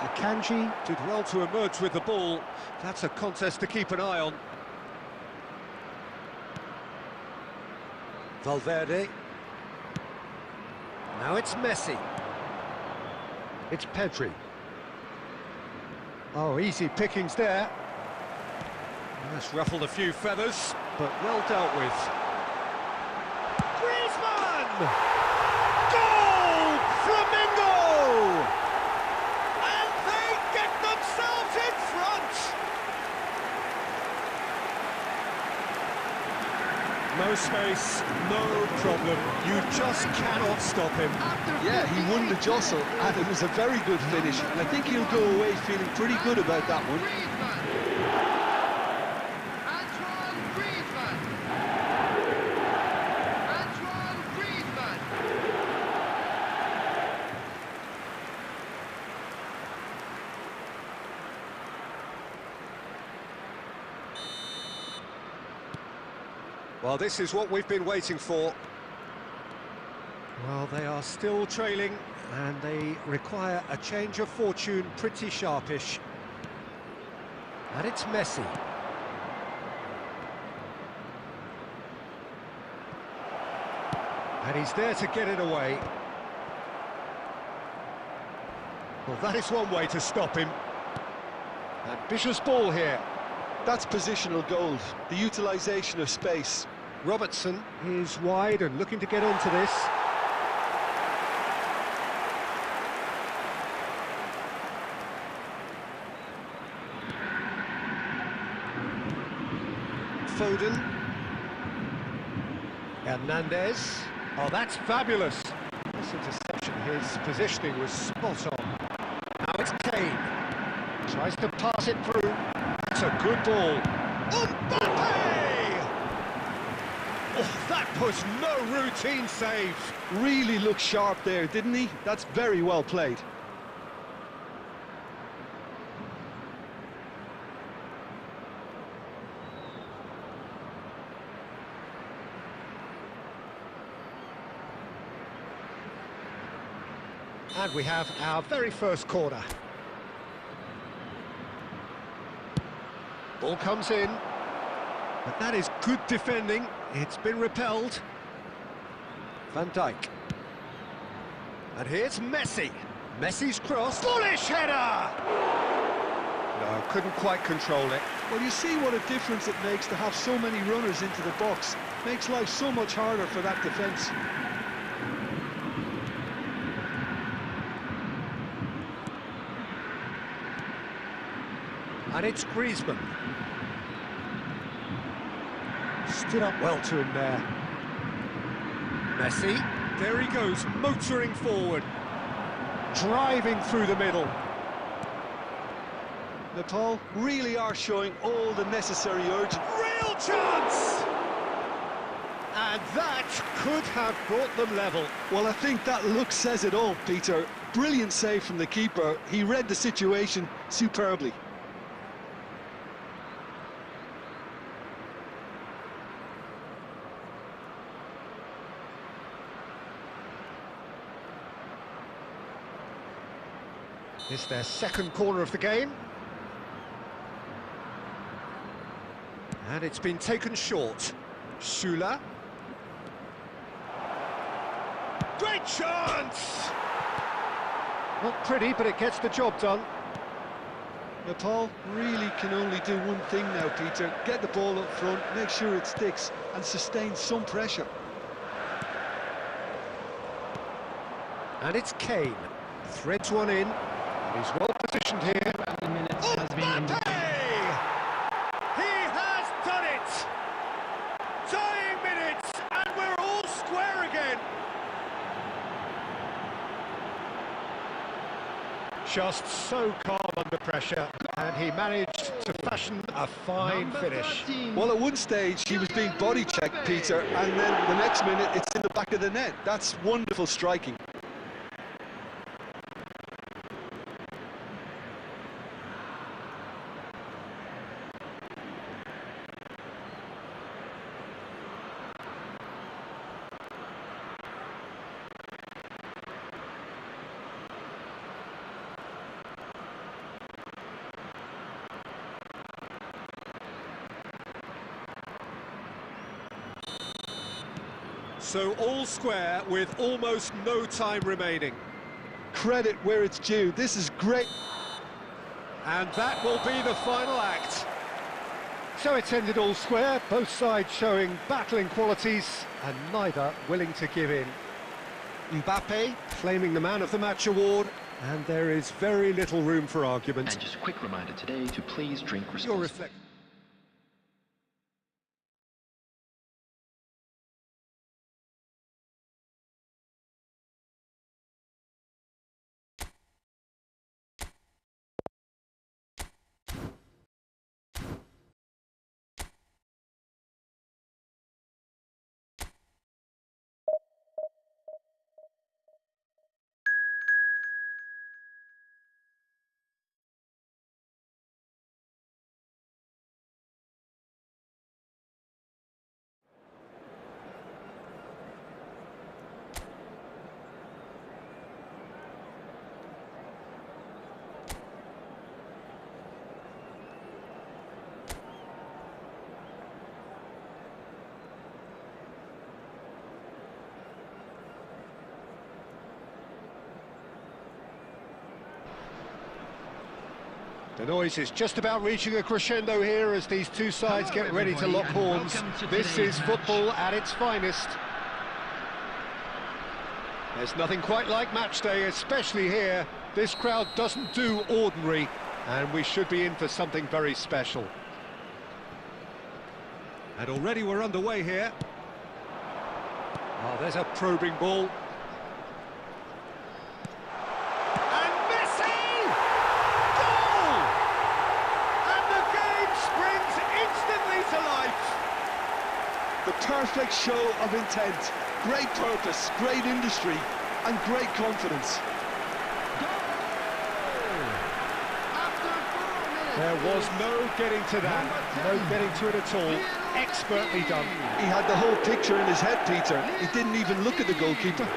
Akanji did well to emerge with the ball. That's a contest to keep an eye on. Valverde. Now it's Messi. It's Pedri. Oh, easy pickings there. That's ruffled a few feathers, but well dealt with. Griezmann! Goal! Flamingo! And they get themselves in front! No space, no problem. You just cannot stop him. Yeah, he won the jostle, and it was a very good finish, and I think he'll go away feeling pretty good about that one. Well, this is what we've been waiting for. Well, they are still trailing, and they require a change of fortune pretty sharpish. And it's Messi. And he's there to get it away. Well, that is one way to stop him. Ambitious ball here. That's positional gold, the utilisation of space. Robertson is wide and looking to get onto this. Foden. Hernandez. Oh, that's fabulous. This interception, his positioning was spot on. Now it's Kane. Tries to pass it through. That's a good ball. Mbappe! Oh, that was no routine save. Really looked sharp there, didn't he? That's very well played. And we have our very first corner. Ball comes in, but that is good defending. It's been repelled. Van Dijk. And here's Messi. Messi's cross. Foolish header! No, couldn't quite control it. Well, you see what a difference it makes to have so many runners into the box. Makes life so much harder for that defence. And it's Griezmann. Stood up well to him there. Messi, there he goes, motoring forward. Driving through the middle. Nepal really are showing all the necessary urgency. Real chance! And that could have brought them level. Well, I think that look says it all, Peter. Brilliant save from the keeper. He read the situation superbly. It's their second corner of the game. And it's been taken short. Schüller. Great chance! Not pretty, but it gets the job done. Nepal really can only do one thing now, Peter. Get the ball up front, make sure it sticks, and sustain some pressure. And it's Kane. Threads one in. He's well positioned here. Mbappe! He has done it! Dying minutes, and we're all square again. Just so calm under pressure, and he managed to fashion a fine finish. Well, at one stage he was being body checked, Peter, and then the next minute it's in the back of the net. That's wonderful striking. So all square with almost no time remaining. Credit where it's due. This is great. And that will be the final act. So it's ended all square, both sides showing battling qualities and neither willing to give in. Mbappe claiming the Man of the Match award, and there is very little room for argument. And just a quick reminder today to please drink Your responsibly. reflect. The noise is just about reaching a crescendo here as these two sides get ready to lock horns. This is football at its finest. There's nothing quite like match day, especially here. This crowd doesn't do ordinary, and we should be in for something very special. And already we're underway here. Oh, there's a probing ball. The perfect show of intent, great purpose, great industry, and great confidence. There was no getting to that, no getting to it at all. Expertly done. He had the whole picture in his head, Peter. He didn't even look at the goalkeeper.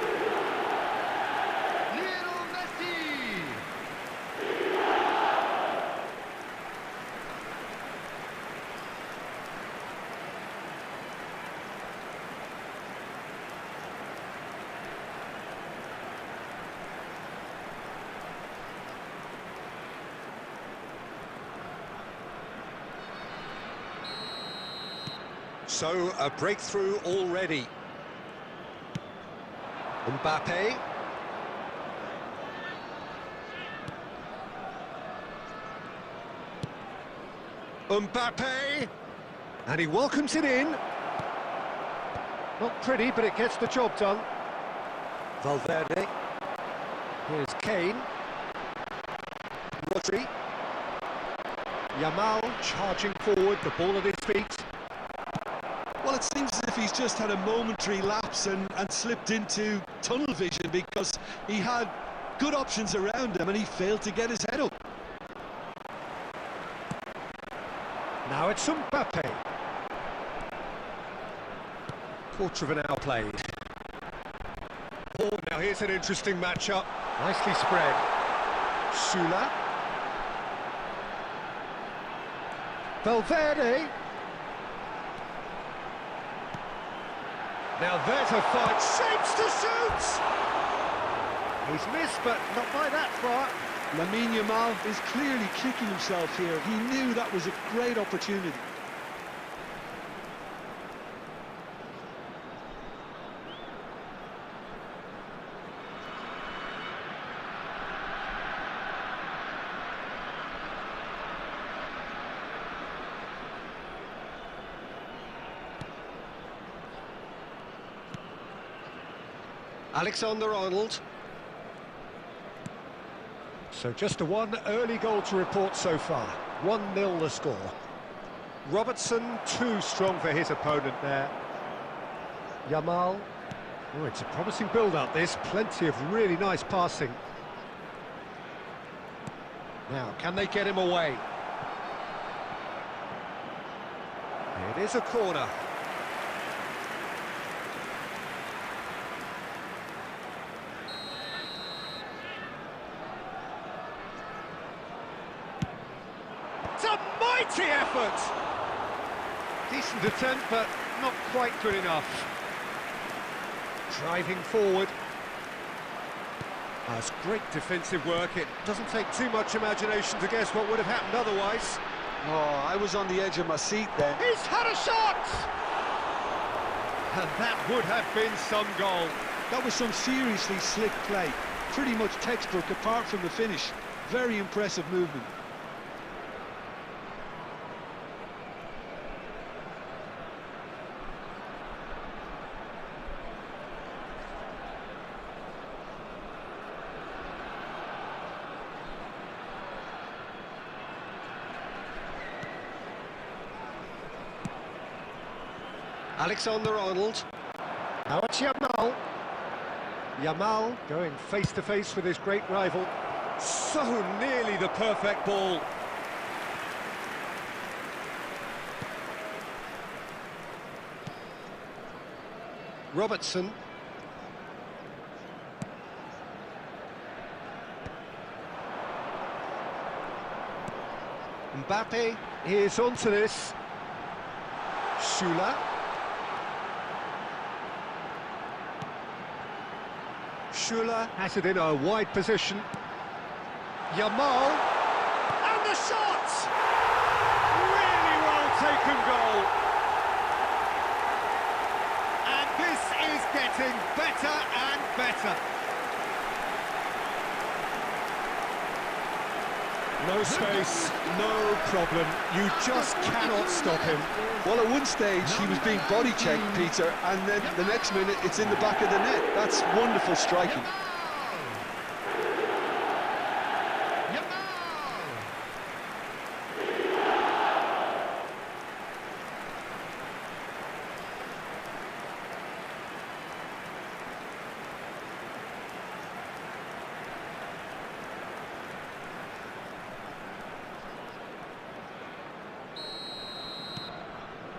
So, a breakthrough already. Mbappe. Mbappe! And he welcomes it in. Not pretty, but it gets the job done. Valverde. Here's Kane. Rodri. Yamal charging forward, the ball at his feet. Well, it seems as if he's just had a momentary lapse and slipped into tunnel vision, because he had good options around him and he failed to get his head up. Now it's Mbappe. Quarter of an hour played. Oh, now here's an interesting matchup. Nicely spread. Sula. Valverde. Now there's a fight. Shapes to shoot! He's missed, but not by that far. Lamine Yamal is clearly kicking himself here. He knew that was a great opportunity. Alexander-Arnold. So just a one early goal to report so far. 1-0 the score. Robertson too strong for his opponent there. Yamal. Oh, it's a promising build-up this. Plenty of really nice passing. Now, can they get him away? It is a corner. It's a mighty effort! Decent attempt, but not quite good enough. Driving forward. That's great defensive work. It doesn't take too much imagination to guess what would have happened otherwise. Oh, I was on the edge of my seat then. He's had a shot! And that would have been some goal. That was some seriously slick play. Pretty much textbook apart from the finish. Very impressive movement. Alexander-Arnold. Now it's Yamal. Yamal going face-to-face with his great rival. So nearly the perfect ball. Robertson. Mbappe is onto this. Sula. Sula has it in a wide position. Yamal, and the shot! Really well taken goal. And this is getting better and better. No space, no problem. You just cannot stop him. Well, at one stage he was being body checked, Peter, and then the next minute it's in the back of the net. That's wonderful striking.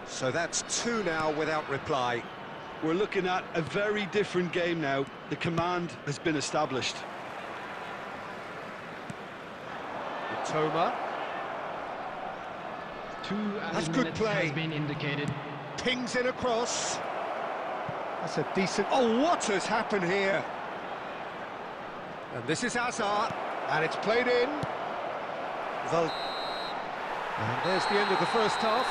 So that's 2 now without reply. We're looking at a very different game now. The command has been established. Toma. That's good play. Has been indicated. Pings it across. That's a decent... Oh, what has happened here? And this is Hazard, and it's played in. And there's the end of the first half.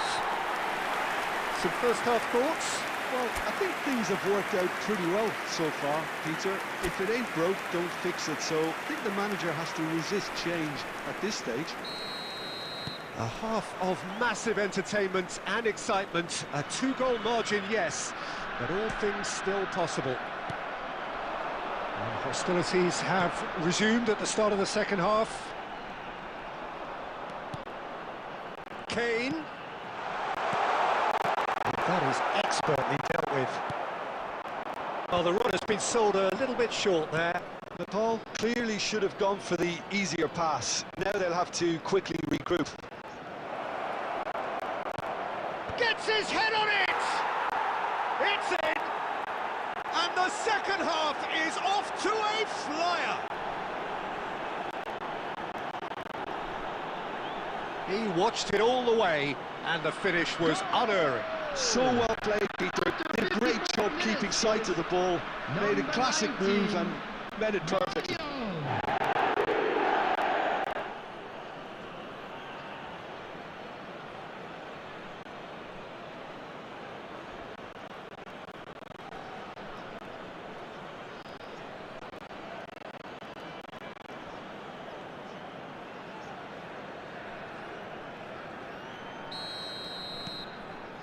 Some first-half thoughts? Well, I think things have worked out pretty well so far, Peter. If it ain't broke, don't fix it. So I think the manager has to resist change at this stage. A half of massive entertainment and excitement. A 2-goal margin, yes, but all things still possible. And hostilities have resumed at the start of the second half. Kane. That is expertly dealt with. Well, the run has been sold a little bit short there. Nepal clearly should have gone for the easier pass. Now they'll have to quickly regroup. Gets his head on it! It's in! And the second half is off to a flyer! He watched it all the way, and the finish was unerring. So well played, Peter. Did a great job keeping sight of the ball. Made a classic move and made it perfect.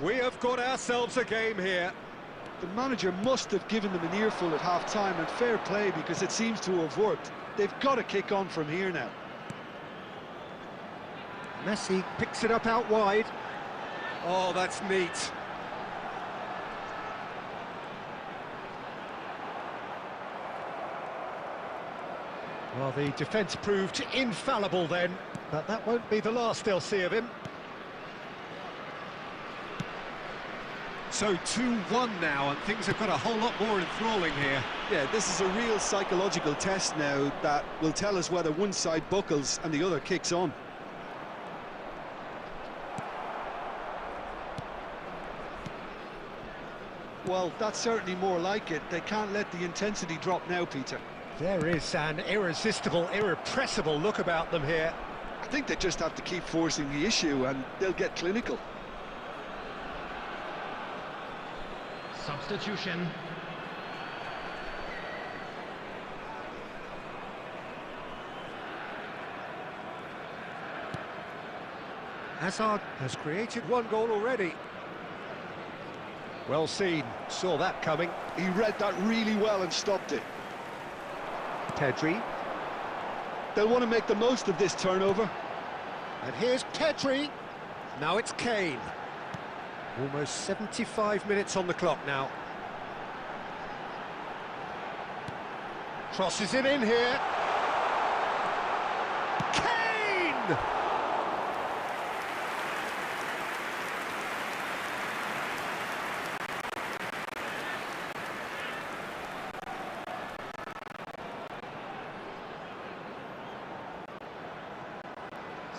We have got ourselves a game here. The manager must have given them an earful at half-time, and fair play, because it seems to have worked. They've got to kick on from here now. Messi picks it up out wide. Oh, that's neat. Well, the defence proved infallible then, but that won't be the last they'll see of him. So 2-1 now, and things have got a whole lot more enthralling here. Yeah, this is a real psychological test now that will tell us whether one side buckles and the other kicks on. Well, that's certainly more like it. They can't let the intensity drop now, Peter. There is an irresistible, irrepressible look about them here. I think they just have to keep forcing the issue and they'll get clinical. Substitution. Hazard has created one goal already. Well seen, saw that coming. He read that really well and stopped it. Pedri. They'll want to make the most of this turnover. And here's Pedri. Now it's Kane. Almost 75 minutes on the clock now. Crosses it in here. Kane!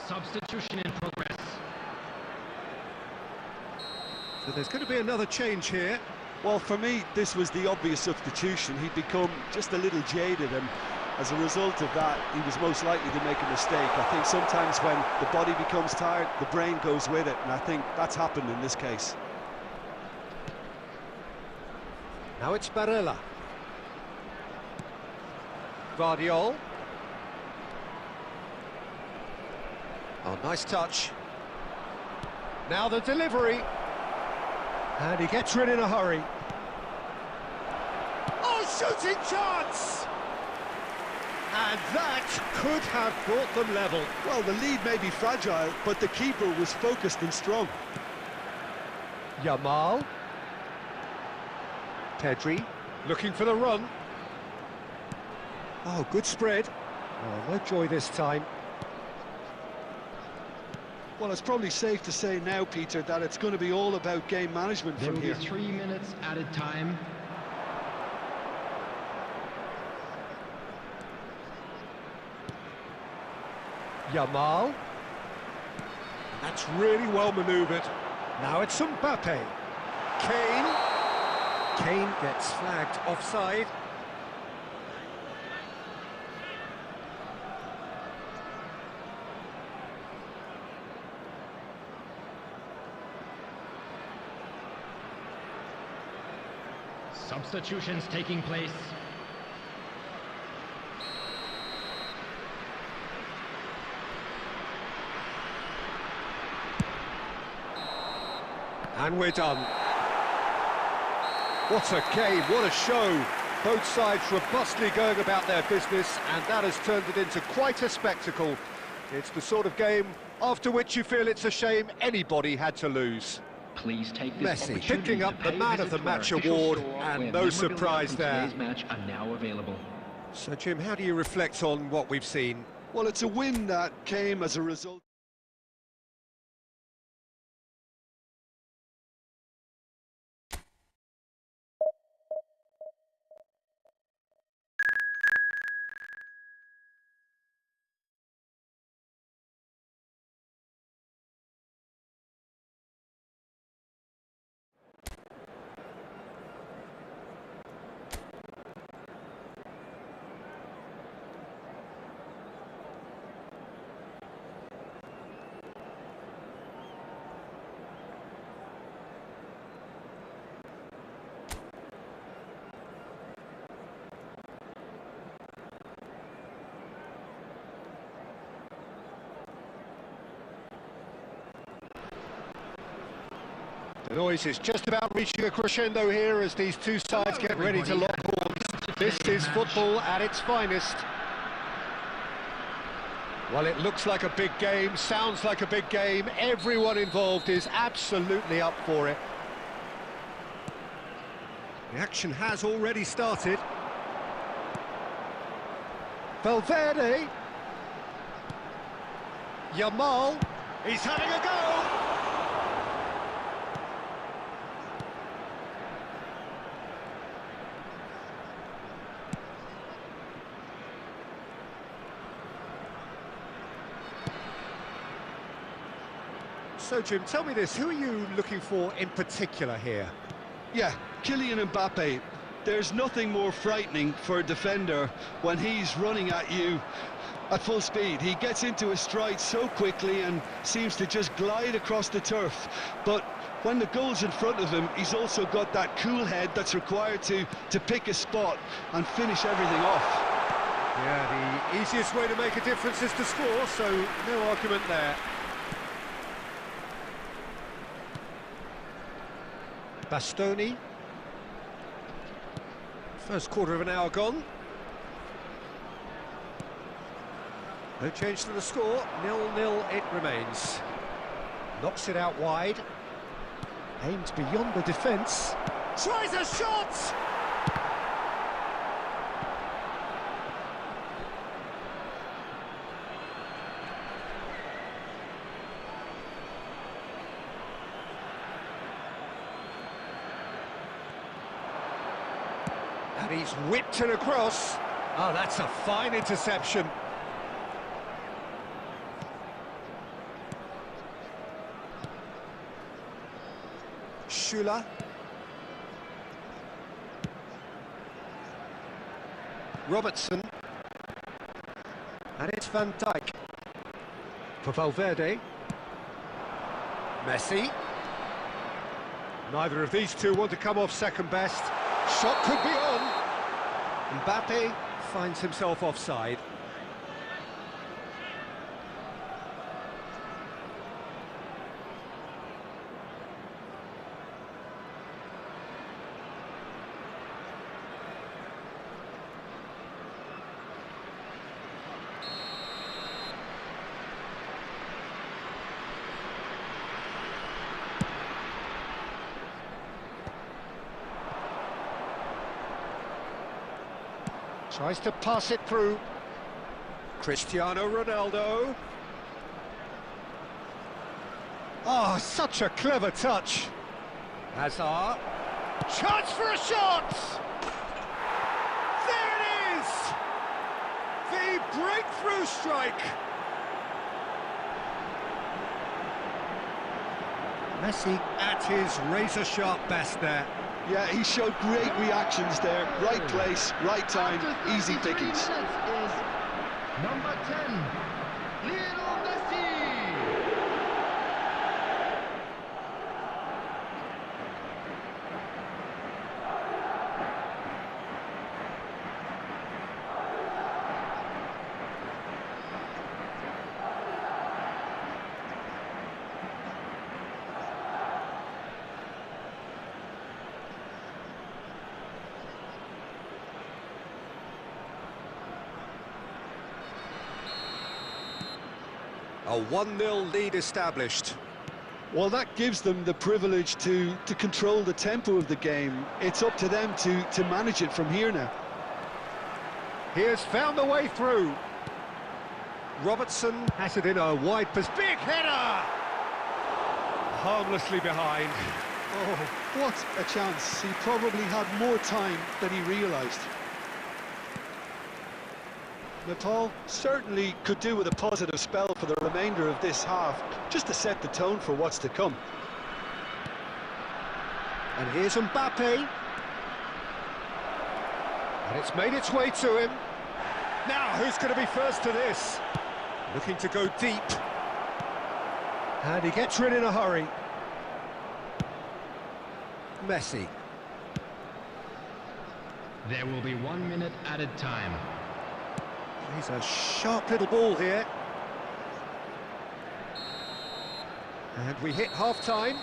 Substitution in progress. So there's going to be another change here. Well, for me, this was the obvious substitution. He'd become just a little jaded, and as a result of that, he was most likely to make a mistake. I think sometimes when the body becomes tired, the brain goes with it, and I think that's happened in this case. Now it's Barella. Guardiola. Oh, nice touch. Now the delivery. And he gets rid in a hurry. Oh, shooting chance! And that could have brought them level. Well, the lead may be fragile, but the keeper was focused and strong. Yamal. Pedri, looking for the run. Oh, good spread. Oh, no joy this time. Well, it's probably safe to say now, Peter, that it's going to be all about game management There from will here. be 3 minutes added time. Yamal. That's really well manoeuvred. Now it's Mbappe. Kane. Kane gets flagged offside. Substitutions taking place. And we're done. What a game, what a show. Both sides robustly going about their business, and that has turned it into quite a spectacle. It's the sort of game after which you feel it's a shame anybody had to lose. Please take this Messi opportunity picking up to the pay a man visit of the to our match official award, store, and where no memorabilia surprise from there. Today's match are now available. So, Jim, how do you reflect on what we've seen? Well, it's a win that came as a result. The noise is just about reaching a crescendo here as these two sides get ready to lock horns. This is football at its finest. Well, it looks like a big game, sounds like a big game. Everyone involved is absolutely up for it. The action has already started. Valverde. Yamal. He's having a go. So, Jim, tell me this, who are you looking for in particular here? Yeah, Kylian Mbappe. There's nothing more frightening for a defender when he's running at you at full speed. He gets into his stride so quickly and seems to just glide across the turf. But when the goal's in front of him, he's also got that cool head that's required to pick a spot and finish everything off. Yeah, the easiest way to make a difference is to score, so no argument there. Bastoni. First quarter of an hour gone. No change to the score, 0-0 it remains. Knocks it out wide. Aims beyond the defence. Tries a shot! And he's whipped it across. Oh, that's a fine interception. Schuller. Robertson. And it's Van Dijk. For Valverde. Messi. Neither of these two want to come off second best. Shot could be on. Mbappe finds himself offside. Tries to pass it through. Cristiano Ronaldo. Oh, such a clever touch. Hazard. Chance for a shot! There it is! The breakthrough strike. Messi at his razor-sharp best there. Yeah, he showed great reactions there. Right place, right time, easy pickings. Is number 10, Lionel Messi. A 1-0 lead established. Well, that gives them the privilege to control the tempo of the game. It's up to them to manage it from here now. He has found the way through. Robertson has it in a wide position. Big header! Harmlessly behind. Oh, what a chance. He probably had more time than he realised. Nepal certainly could do with a positive spell for the remainder of this half, just to set the tone for what's to come. And here's Mbappe. And it's made its way to him. Now, who's going to be first to this? Looking to go deep. And he gets rid in a hurry. Messi. There will be 1 minute added time. He's a sharp little ball here. And we hit half-time.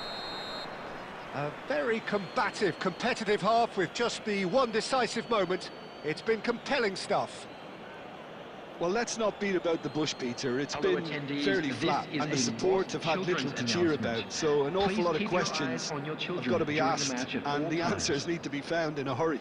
A very combative, competitive half with just the one decisive moment. It's been compelling stuff. Well, let's not beat about the bush, Peter. It's Hello, been attendees. fairly This flat, is and the a support have had children's little to cheer announcement. about. So an awful Please lot of keep your eyes questions on your have children got to be during the asked, match at and all the times. answers need to be found in a hurry.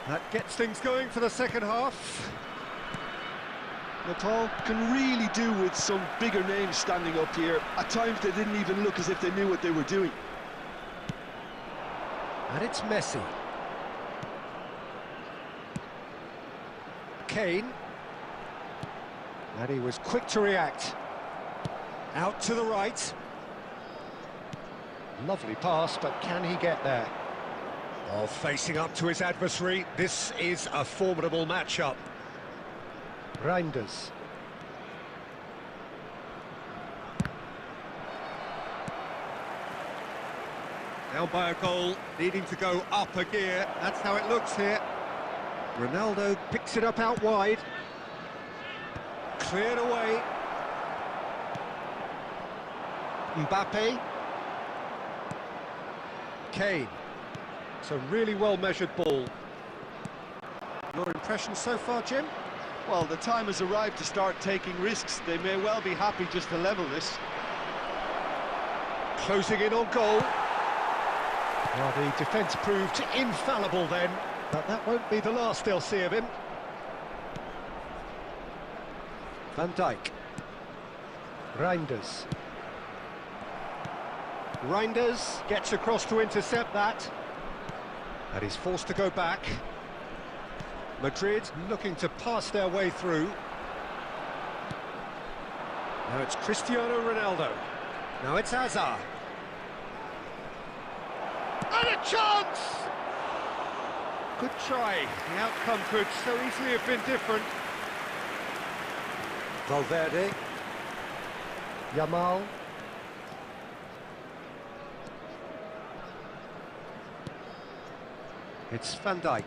That gets things going for the second half. Nepal can really do with some bigger names standing up here. At times they didn't even look as if they knew what they were doing. And it's Messi. Kane. And he was quick to react. Out to the right. Lovely pass, but can he get there? Oh, facing up to his adversary, this is a formidable matchup. Reinders. Down by a goal, needing to go up a gear. That's how it looks here. Ronaldo picks it up out wide. Cleared away. Mbappe. Kane. It's a really well-measured ball. Your impression so far, Jim? Well, the time has arrived to start taking risks. They may well be happy just to level this. Closing in on goal. Well, the defence proved infallible then, but that won't be the last they'll see of him. Van Dijk. Reinders. Reinders gets across to intercept that. And he's forced to go back. Madrid looking to pass their way through. Now it's Cristiano Ronaldo. Now it's Hazard. And a chance! Good try. The outcome could so easily have been different. Valverde. Yamal. It's Van Dijk.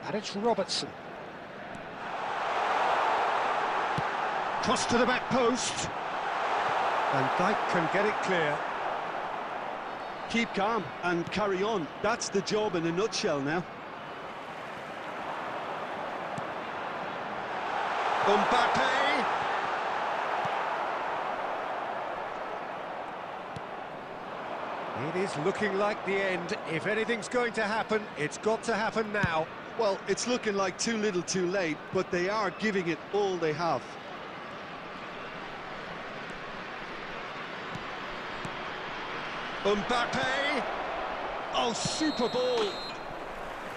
And it's Robertson. Cross to the back post. Van Dijk can get it clear. Keep calm and carry on. That's the job in a nutshell now. Mbappe. It is looking like the end. If anything's going to happen, it's got to happen now. Well, it's looking like too little too late, but they are giving it all they have. Mbappe! Oh, super ball!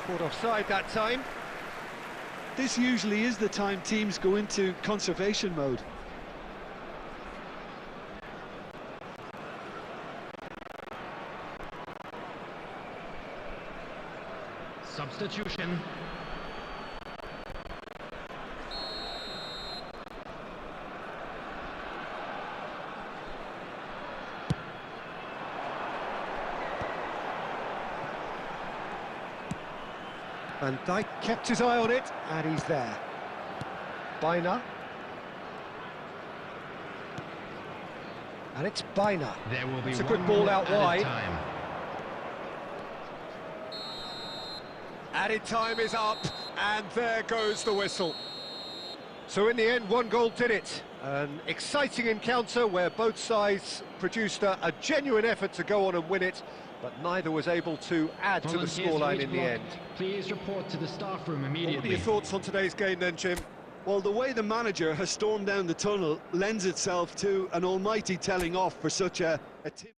Caught offside that time. this usually is the time teams go into conservation mode. Substitution. Van Dijk kept his eye on it, and he's there. Baina. And it's Baina. There will be It's a one good ball minute out added wide. time. Added time is up, and there goes the whistle. So in the end, one goal did it. An exciting encounter where both sides produced a genuine effort to go on and win it, but neither was able to add to the Volunteers scoreline each in the block, end. Please report to the staff room What are immediately. your thoughts on today's game then, Jim? Well, the way the manager has stormed down the tunnel lends itself to an almighty telling off for such a team.